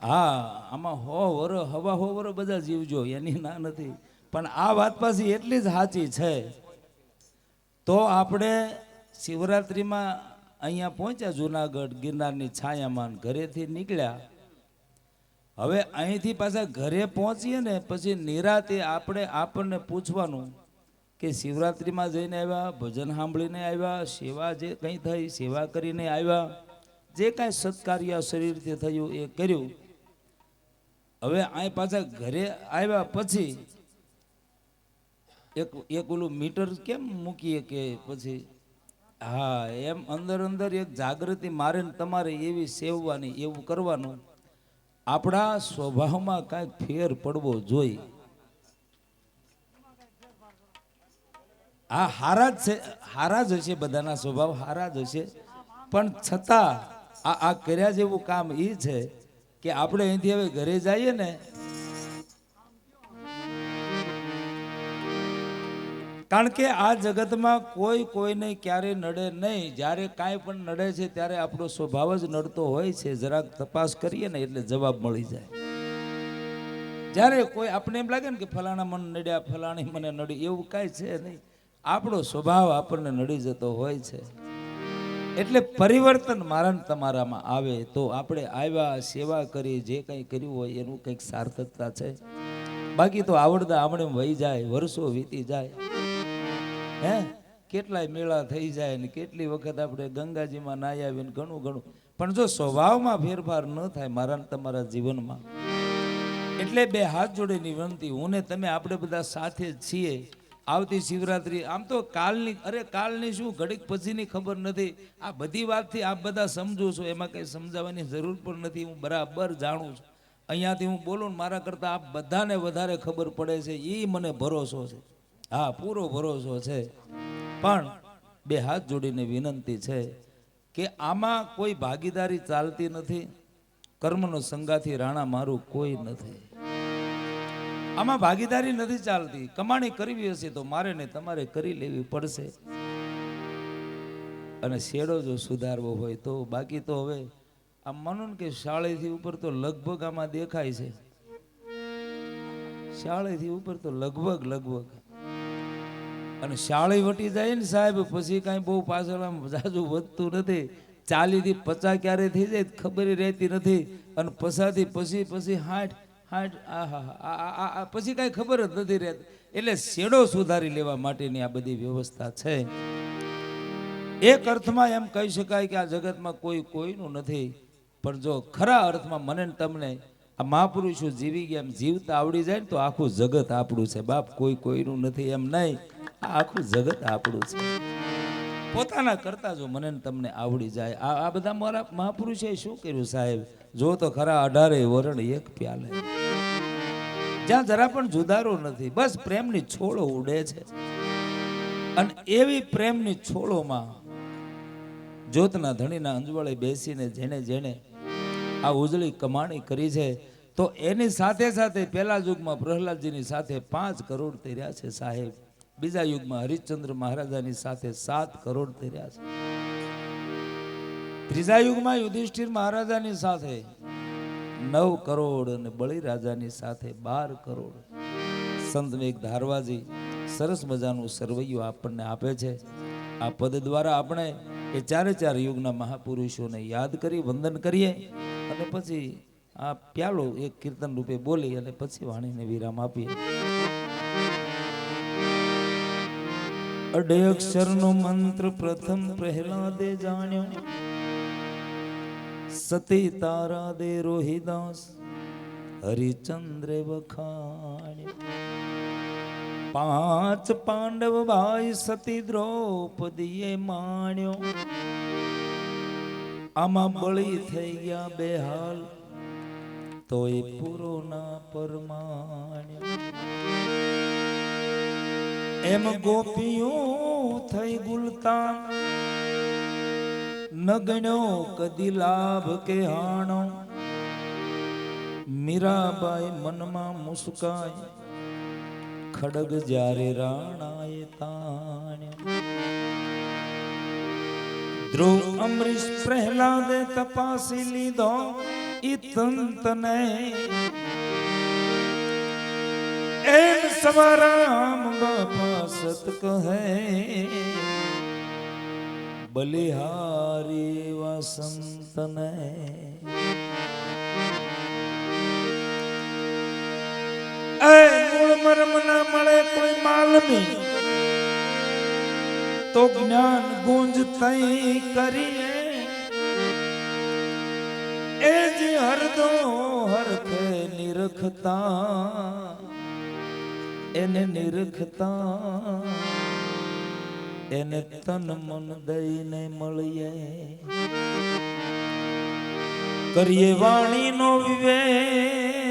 હા, આમાં હવા વર બધા જીવજો, એની ના નથી, પણ આ વાત પાછી એટલી જ સાચી છે. તો આપણે શિવરાત્રિમાં અહીંયા પહોંચ્યા જુનાગઢ ગિરનારની છાયામાં, ઘરેથી નીકળ્યા. હવે અહીંથી પાછા ઘરે પહોંચીએ ને પછી નિરાતે આપણને પૂછવાનું કે શિવરાત્રિમાં જઈને આવ્યા, ભજન સાંભળીને આવ્યા, સેવા જે કંઈ થઈ સેવા કરીને આવ્યા, જે કાંઈ સત્કાર્ય શરીરથી થયું એ કર્યું. હવે અહીં પાછા ઘરે આવ્યા પછી એક ઓલું મીટર કેમ મૂકીએ કે પછી હા એમ અંદર એક જાગૃતિ મારે ને તમારે એવી સેવવાની, એવું કરવાનું. આપણા સ્વભાવમાં કાંઈક ફેર પડવો જોઈએ. હા, હારા જ હશે, બધાના સ્વભાવ હારા જ હશે, પણ છતાં આ કર્યા જેવું કામ એ છે કે આપણે અહીંથી હવે ઘરે જઈએ ને, કારણ કે આ જગતમાં કોઈને ક્યારે નડે નહીં. જ્યારે કાંઈ પણ નડે છે ત્યારે આપણો સ્વભાવ જ નડતો હોય છે. જરાક તપાસ કરીએ ને એટલે જવાબ મળી જાય. જ્યારે કોઈ આપણે એમ લાગે ને કે ફલાણા મને નડ્યા, ફલાણી મને નડી, એવું કાંઈ છે નહીં. આપણો સ્વભાવ આપણને નડી જતો હોય છે. એટલે પરિવર્તન મારા ને તમારામાં આવે તો આપણે આવ્યા, સેવા કરી, જે કંઈ કર્યું હોય એનું કંઈક સાર્થકતા છે. બાકી તો આવડતા આમણે વહી જાય, વર્ષો વીતી જાય. હે કેટલાય મેળા થઈ જાય ને કેટલી વખત આપણે ગંગાજીમાં નાહી આવીને ઘણું, પણ જો સ્વભાવમાં ફેરફાર ન થાય મારા ને તમારા જીવનમાં, એટલે બે હાથ જોડીની વિનંતી, હું ને તમે આપણે બધા સાથે જ છીએ. આવતી શિવરાત્રી આમ તો કાલની શું ઘડીક પછીની ખબર નથી. આ બધી વાતથી આપ બધા સમજો છો, એમાં કંઈ સમજાવવાની જરૂર પણ નથી. હું બરાબર જાણું છું. અહીંયાથી હું બોલું ને મારા કરતાં આપ બધાને વધારે ખબર પડે છે, એ મને ભરોસો છે. હા, પૂરો ભરોસો છે. પણ બે હાથ જોડીને વિનંતી છે કે આમાં કોઈ ભાગીદારી ચાલતી નથી. કર્મનો સંગાથી રાણા મારું કોઈ નથી. આમાં ભાગીદારી નથી ચાલતી. કમાણી કરવી હશે તો મારે ને તમારે કરી લેવી પડશે. અને શેડો જો સુધારવો હોય તો, બાકી તો હવે આમ માનો ને કે શાળેથી ઉપર તો લગભગ આમાં દેખાય છે. શાળેથી ઉપર તો લગભગ અને શાળી વટી જાય ને સાહેબ પછી કાંઈ બહુ પાછળ આમ જાજુ વધતું નથી. 40 થી 50 ક્યારે થઈ જાય ખબર રહેતી નથી. અને પછી 60 પછી કાંઈ ખબર જ નથી રહેતી. એટલે શેડો સુધારી લેવા માટેની આ બધી વ્યવસ્થા છે. એક અર્થમાં એમ કહી શકાય કે આ જગતમાં કોઈનું નથી. પણ જો ખરા અર્થમાં મને ને તમને આ મહાપુરુષો જીવી ગયા એમ જીવતા આવડી જાય ને તો આખું જગત આપણું છે. બાપ કોઈનું નથી એમ નહીં, આ આખું જગત આપણું છે. પોતાના કરતા જો મને ને તમને આવડી જાય. આ બધા મારા મહાપુરુષે શું કર્યું સાહેબ, જો તો ખરા 18 વરણ એક પ્યાલે, જ્યાં જરા પણ જુદારો નથી, બસ પ્રેમની છોડો ઉડે છે. અને એવી પ્રેમની છોડોમાં જ્યોતના ધણીના અંજવાળે બેસીને જેણે આ ઉજળી કમાણી કરી છે, તો એની સાથે સાથે પહેલા યુગમાં પ્રહલાદજીની સાથે 5 કરોડ તર્યા છે સાહેબ. બીજા યુગમાં હરિશ્ચંદ્ર મહારાજાની સાથે 7 કરોડ તર્યા છે. ત્રીજા યુગમાં યુધિષ્ઠિર મહારાજાની સાથે 9 કરોડ અને બળીરાજાની સાથે 12 કરોડ. સંત મેઘ ધારવાજી સરસ મજાનું સરવૈયું આપણને આપે છે. આ પદ દ્વારા આપણે એ 4 યુગના મહાપુરુષોને યાદ કરી વંદન કરીએ. અને પછી આ પ્યાલો એક કીર્તન રૂપે બોલી અને પછી વાણીને વિરામ આપીએ. અઢે અક્ષરનો મંત્ર પ્રથમ પ્રહલાદે જાણ્યો, સતી તારા દે રોહિદાસ હરિચંદ્રે વખાણ્યો. પાંચ પાંડવ ભાઈ સતી દ્રૌપદીએ માણ્યો, આમાં બળી થઈ ગયા બે હાલ તોય પૂરો ના પરમાણ્યો. એમ ગોપીઓ થઈ ગુલતા ન ગણ્યો કદી લાભ કે હાણો. મીરાબાઈ મનમાં મુસ્કાય ખડગ જ્યારે રાણાએ તાણ્યો. ધ્રુવ અમરીશ પ્રહલાદે તપાસી લીધો ઈ તંતને, એમ સવારામ બાપા સત કહે બલિહારી એવા સંતને. મૂળ મર્મ ના મળે કોઈ માલમી તો જ્ઞાન ગુંજ તઈ કરીએ. એ જે હરદો હરખે નિરખતા એને નિરખતા એને તન મન દઈને મળીએ. કરીએ વાણીનો વિવેક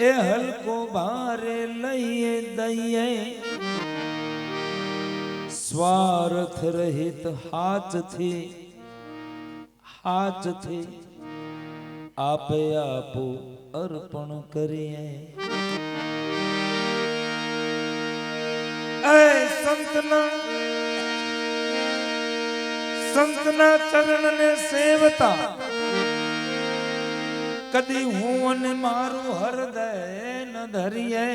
એ હલકો ભારે લઈએ દઈએ. સ્વાર્થ રહિત હાથથી આપે આપો અર્પણ કરીએ. સંતના ચરણને સેવતા કદી હું અને મારું હૃદય ન ધરીએ.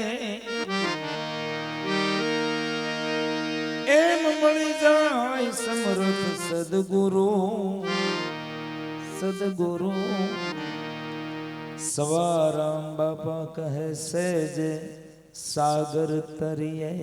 એમ મળી જાય સમર્થ સદગુરુ. સવારામ બાપા કહે સેજે સાગર તરીએ.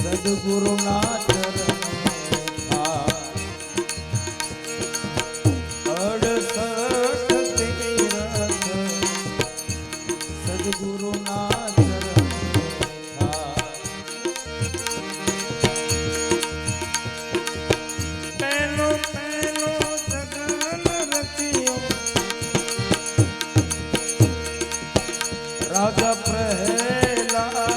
સદગુરુ ના ચરણ સદગુરુ ના ચરણ પેલો જગન રચ્યો રાજા પ્રહલાદ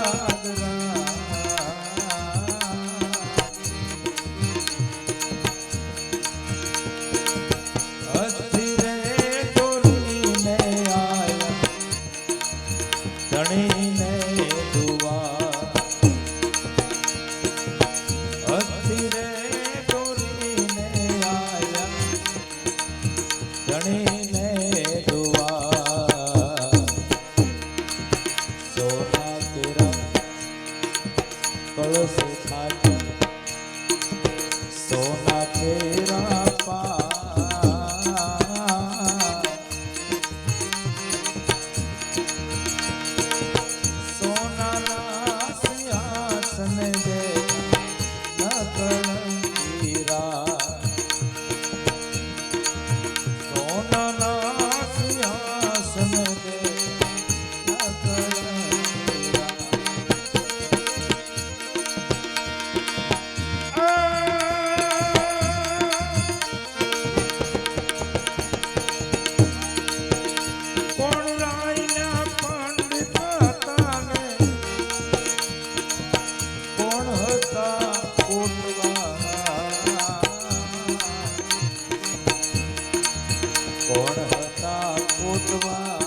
કોટવા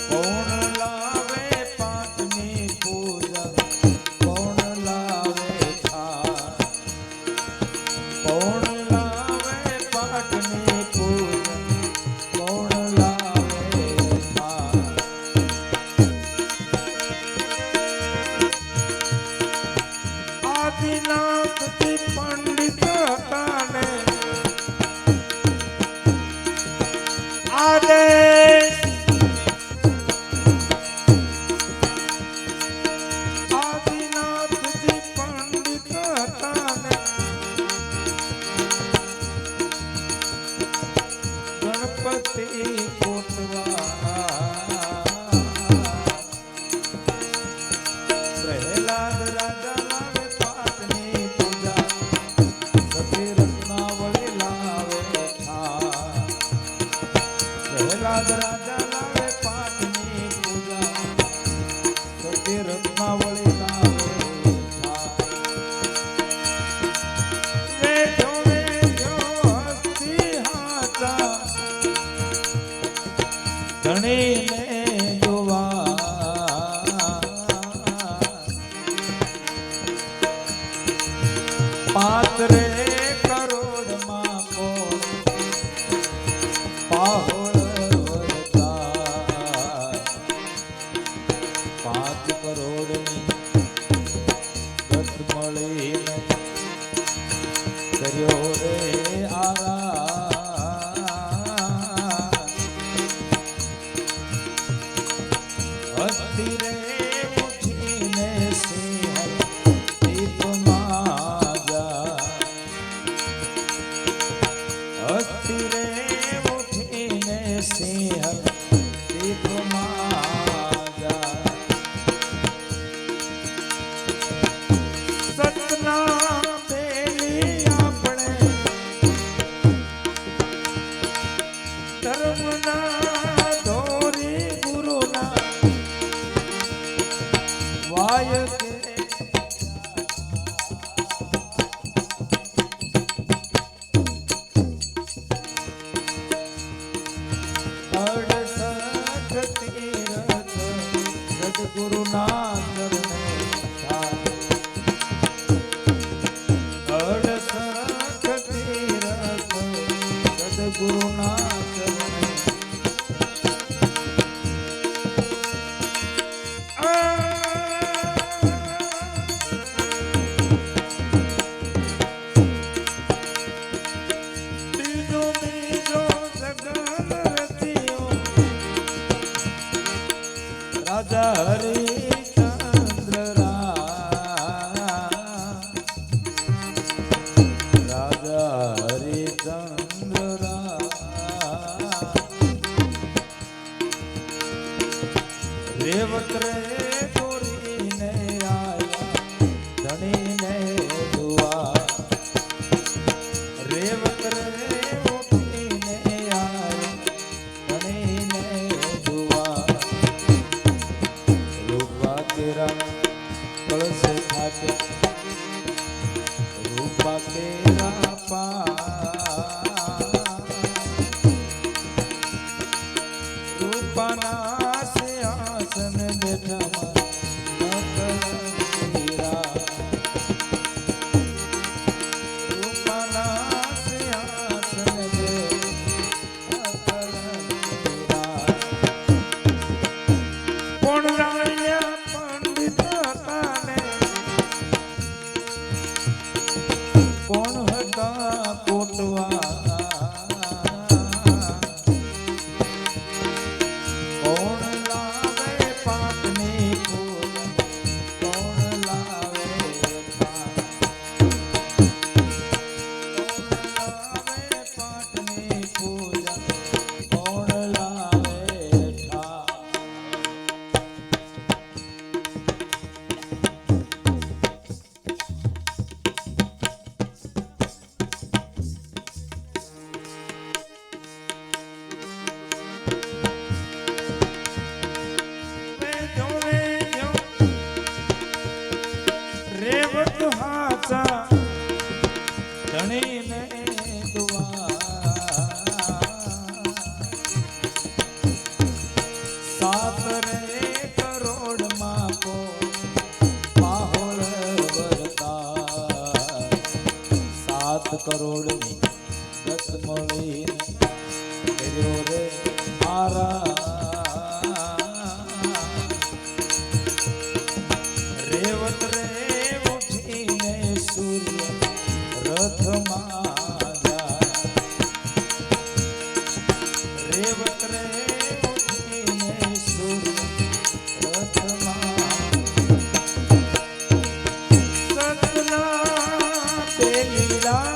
કોણ લાવે પાટની પૂજા કોણ લાવે થાળ કોણ લાવે પાટની પૂજા કોણ લાવે થાળ આદિનાથજી પંડિત હતા ને આદેશ આદિનાથજી પંડિત હતા ને ગણપતિ કોટવા પ્રહલાદ રાજા લાવે પાટની પૂજા સતી રત્નાવળી લાવે થાળ પ્રહલાદ રાજા લાવે પાટની પૂજા સતી રત્નાવળી લાવે થાળ વેજો વેજો હસ્તી હાચા ધણીને જોવા પાત્રે કરોડમાં કોણ પાહોળ વરતા 5 કરોડની ગત મળીને કર્યો રે આરા હસ્તી રે ઉઠીને સિંહ દીપમાં જા હસ્તી રે ઉઠીને સિંહ દીપમાં જા સતના પેલી આપણે ધર્મના ધોરી ગુરુના વાય કે અડસઠ તીરથ સદગુરુના ચરણે થાય 68 તીરથ સદગુરુના ચરણે બીજો બીજો જગન રચ્યો રાજા હરિચંદ્ર રાજા હરિચંદ્ર રેવત રે ગોરીને આયા ધણીને દુઆ રેવત રે ઉઠીને આયા ધણીને દુઆ રૂપા તેરા કળશે ખાત્યા રૂપા તેરા રૂપાના સિંહાસન બેઠા રૂપાના સિંહાસન કરોડની દત્ત મળી કર્યો રે રેવત રે ઉઠીને સૂર્ય રથમાં જાય રેવત રે ઉઠીને સૂર્ય રથમાં સતના પેલીલા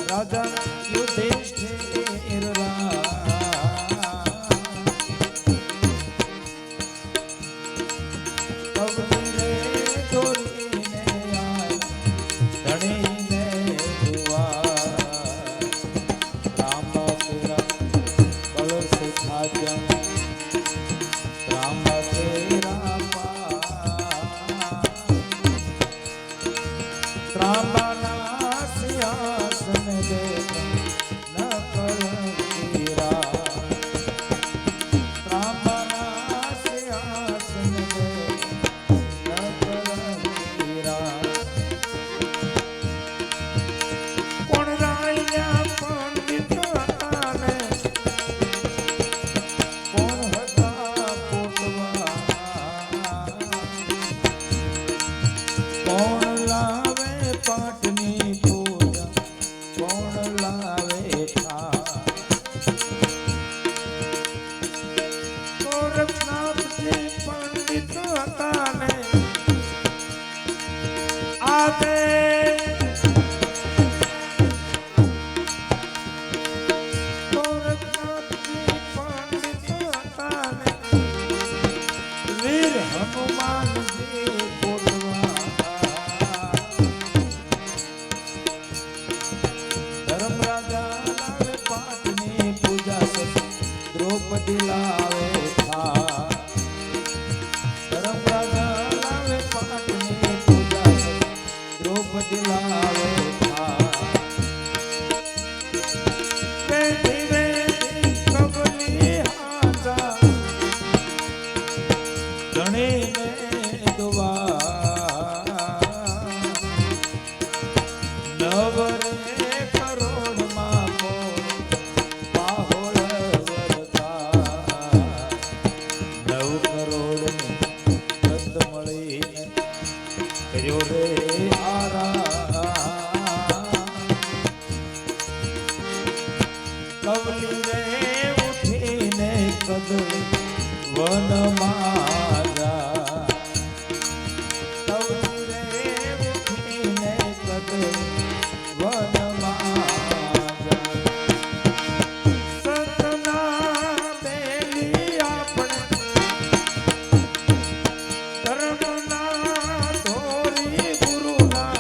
રાજા યુધિષ્ઠિર કવલીને દોરીને આય ધણીને દુઆર રામ તેરા કળશ ખાજમ રામ તેરા ત્રાંબાના સિંહાસન દે ન કલકીરા ત્રાંબાના સિંહાસન દે ન કલકીરા કોણ રાયા પંડિત હતા ને કોણ હતા પોટવા કોણ લાવે પાટની પૂજા કોણ લાવે ગોરખનાથજી પંડિત હતા ને આદે ગોરખનાથજી પંડિત હતા ને વીર હનુમાનજી પોટવા ધર્મરાજા લાવે પાટની પૂજા દ્રૌપદી લાવે થા ધર્મરાજા લાવે પાટની પૂજા દ્રૌપદી લાવે થા બેઠી બેઠી કબલી હાજા ધણીને દુઆ નવરે કરોડમાં બાહોળ વરતા 9 કરોડની દત્ત મળીને કર્યો રે કવલી રે ઉઠીને કદળી વનમાં જા કવલી રે ઉઠીને કદળી વનમાં જા સતના બેલી આપણે ધર્મના ધોરી ગુરુના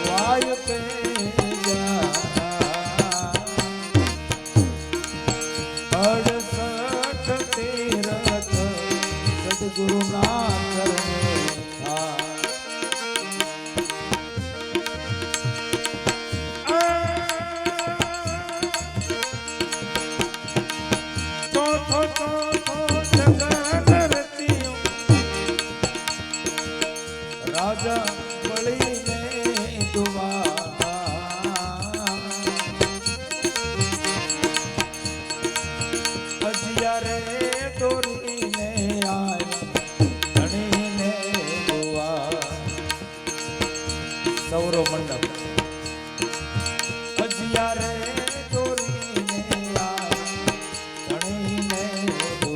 વાય તે જા 68 તીરથ સદગુરુના ચરણે થા ચોથો જગદરતીઓ રાજા બળીને દુઆ અજિયારે દોરીને આયા ધણીને દુઆ સૌરો મંડપ અજિયારે દોરીને આયા ધણીને દુઆ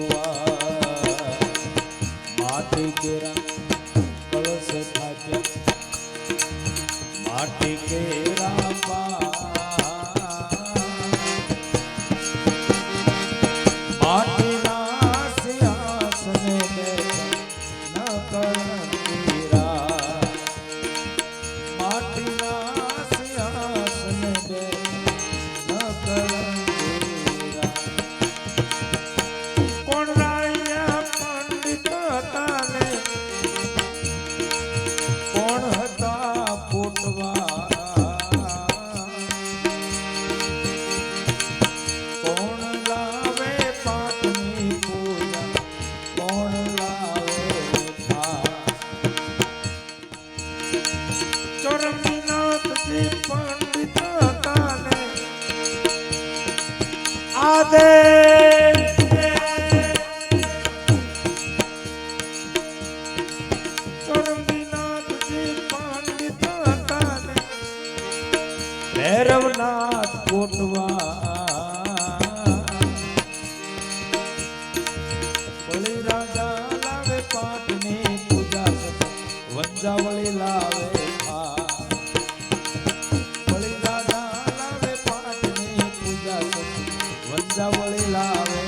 આદે ચોરંગીનાથજી પંડિત હતા ને ભૈરવનાથ કોટવા વળી રાજા લાવે પાટની પૂજા વંજાવળી લાવે વળી રાજા લાવે પાટની પૂજા વંજાવળી લાવે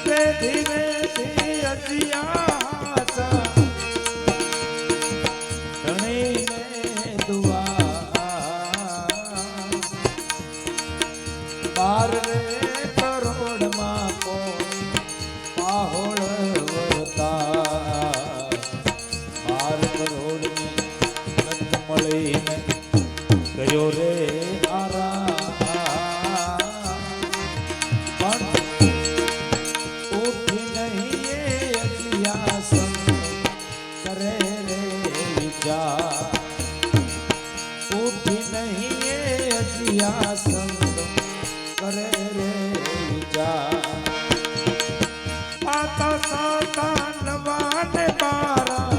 તે ધીરે થી અજિયા ધણીને દુઆ બાર રે કરોડમાં કોઈ પાહોળ વરતા 12 કરોડની નંદ મળીને ગયો રે આરા પણ ઉઠી નહીં એ અજિયાસન કરે રે વિચાર ઉઠી નહીં એ અજિયાસન કરે રે વિચાર પાતા સાતા નવાને બારા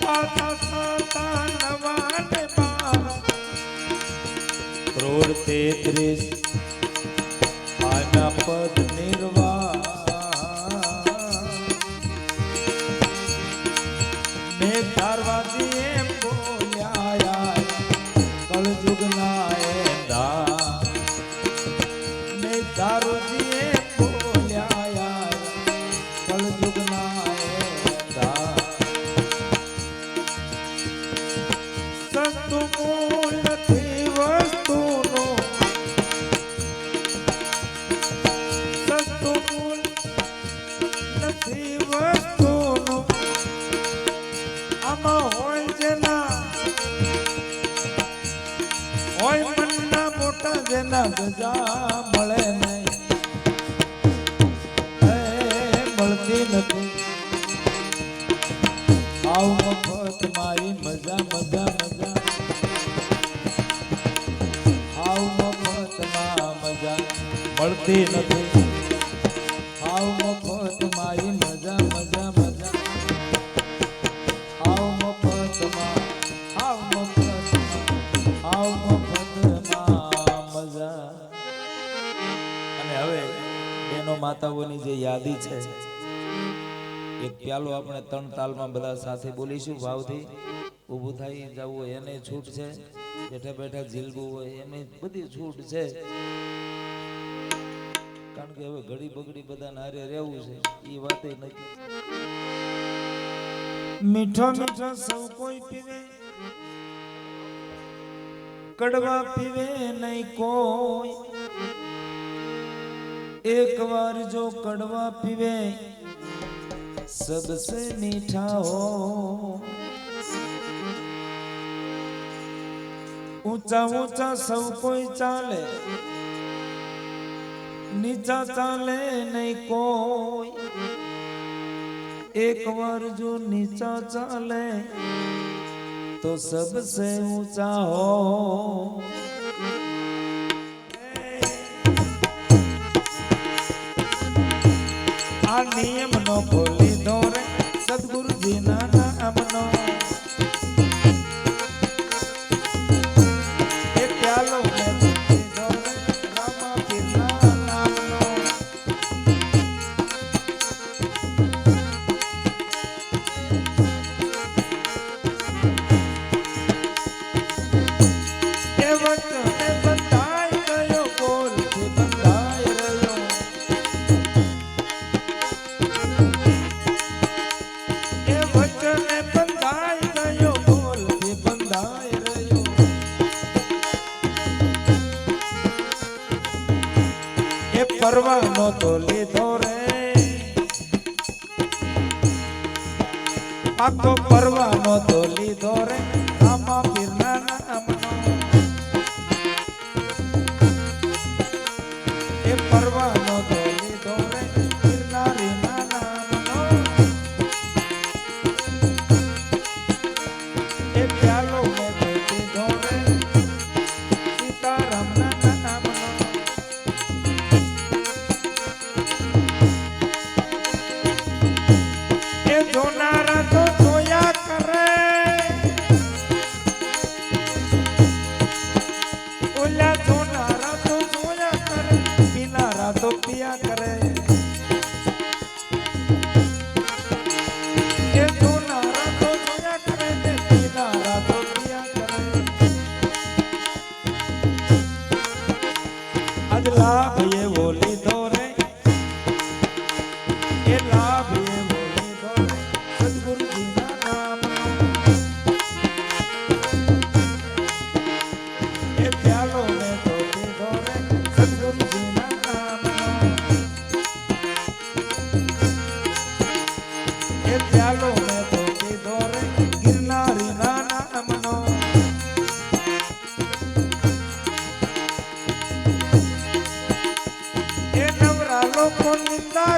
પાતા સાતા નવાને બારા કરોડ 33 આના પદ નિર્વાહ ને ધારવાદી એમ બોલ્યા કળજુગ ના એંધા ને દારૂજી એમ બોલ્યા કળજુગ ના એંધા સસ્તું મૂળ નથી વસ્તુનો સસ્તું મૂળ નથી વસ્તુનો આમાં હોય જેના હોય મનના મોટા જેના ગજા મળે નહીં મળતી નથી આવ મફત મારી મજા મજા મજા આવ મફત માં મજા મળતી નથી આવ મફત મારી મજા મજા મજા આવ મફતમાં આવ મફતમાં આવ મફતમાં મજા અને હવે બેનો માતાઓની જે યાદી છે એક પ્યાલો આપણે 3 તાલમાં બધા સાથે બોલીશું ભાવથી ઊભું થઈ જવું હોય એને છૂટ છે બેઠા બેઠા ઝીલવું હોય એને બધી છૂટ છે કારણ કે હવે ઘડી બગડી બધા નારે રહેવું છે એ વાતે નથી મીઠો મીઠો સૌ કોઈ પીવે કડવા પીવે નહીં કોઈ એક વાર જો કડવા પીવે सबसे मीठा हो ऊंचा ऊंचा सब कोई चाले नीचा चाले नहीं कोई एक बार जो नीचा चाले तो सबसे ऊंचा हो आ नियम नो बोली दौरे सदगुरु जी ना नाम नो एक प्यालो में बोली दौरे रामा पीर ना नाम नो ये वचन में बताई गयो बोल के बताई रहो પરવાનો તો લીધો રે આખો પરવાનો તો લીધો રે રામા પીરના નામનો એ પરવાનો તો લીધો રે પીરનારીના નામનો એ પ્યાલો મેં લીધો રે પિયા કરે એ જૂના રાતો જોયા કરે ને પીના રાતો પિયા કરે આજ લાભ એવો લીધો રે એ લાભ એવો લીધો રે સદગુરુજીના નામનો એ પ્યાલો મેં તો પીધો રે સદગુરુજીના નામનો એ પ્યાલો મેં તો પીધો રે ગિરનારીના નામનો એ નવરા લોકો નિંદા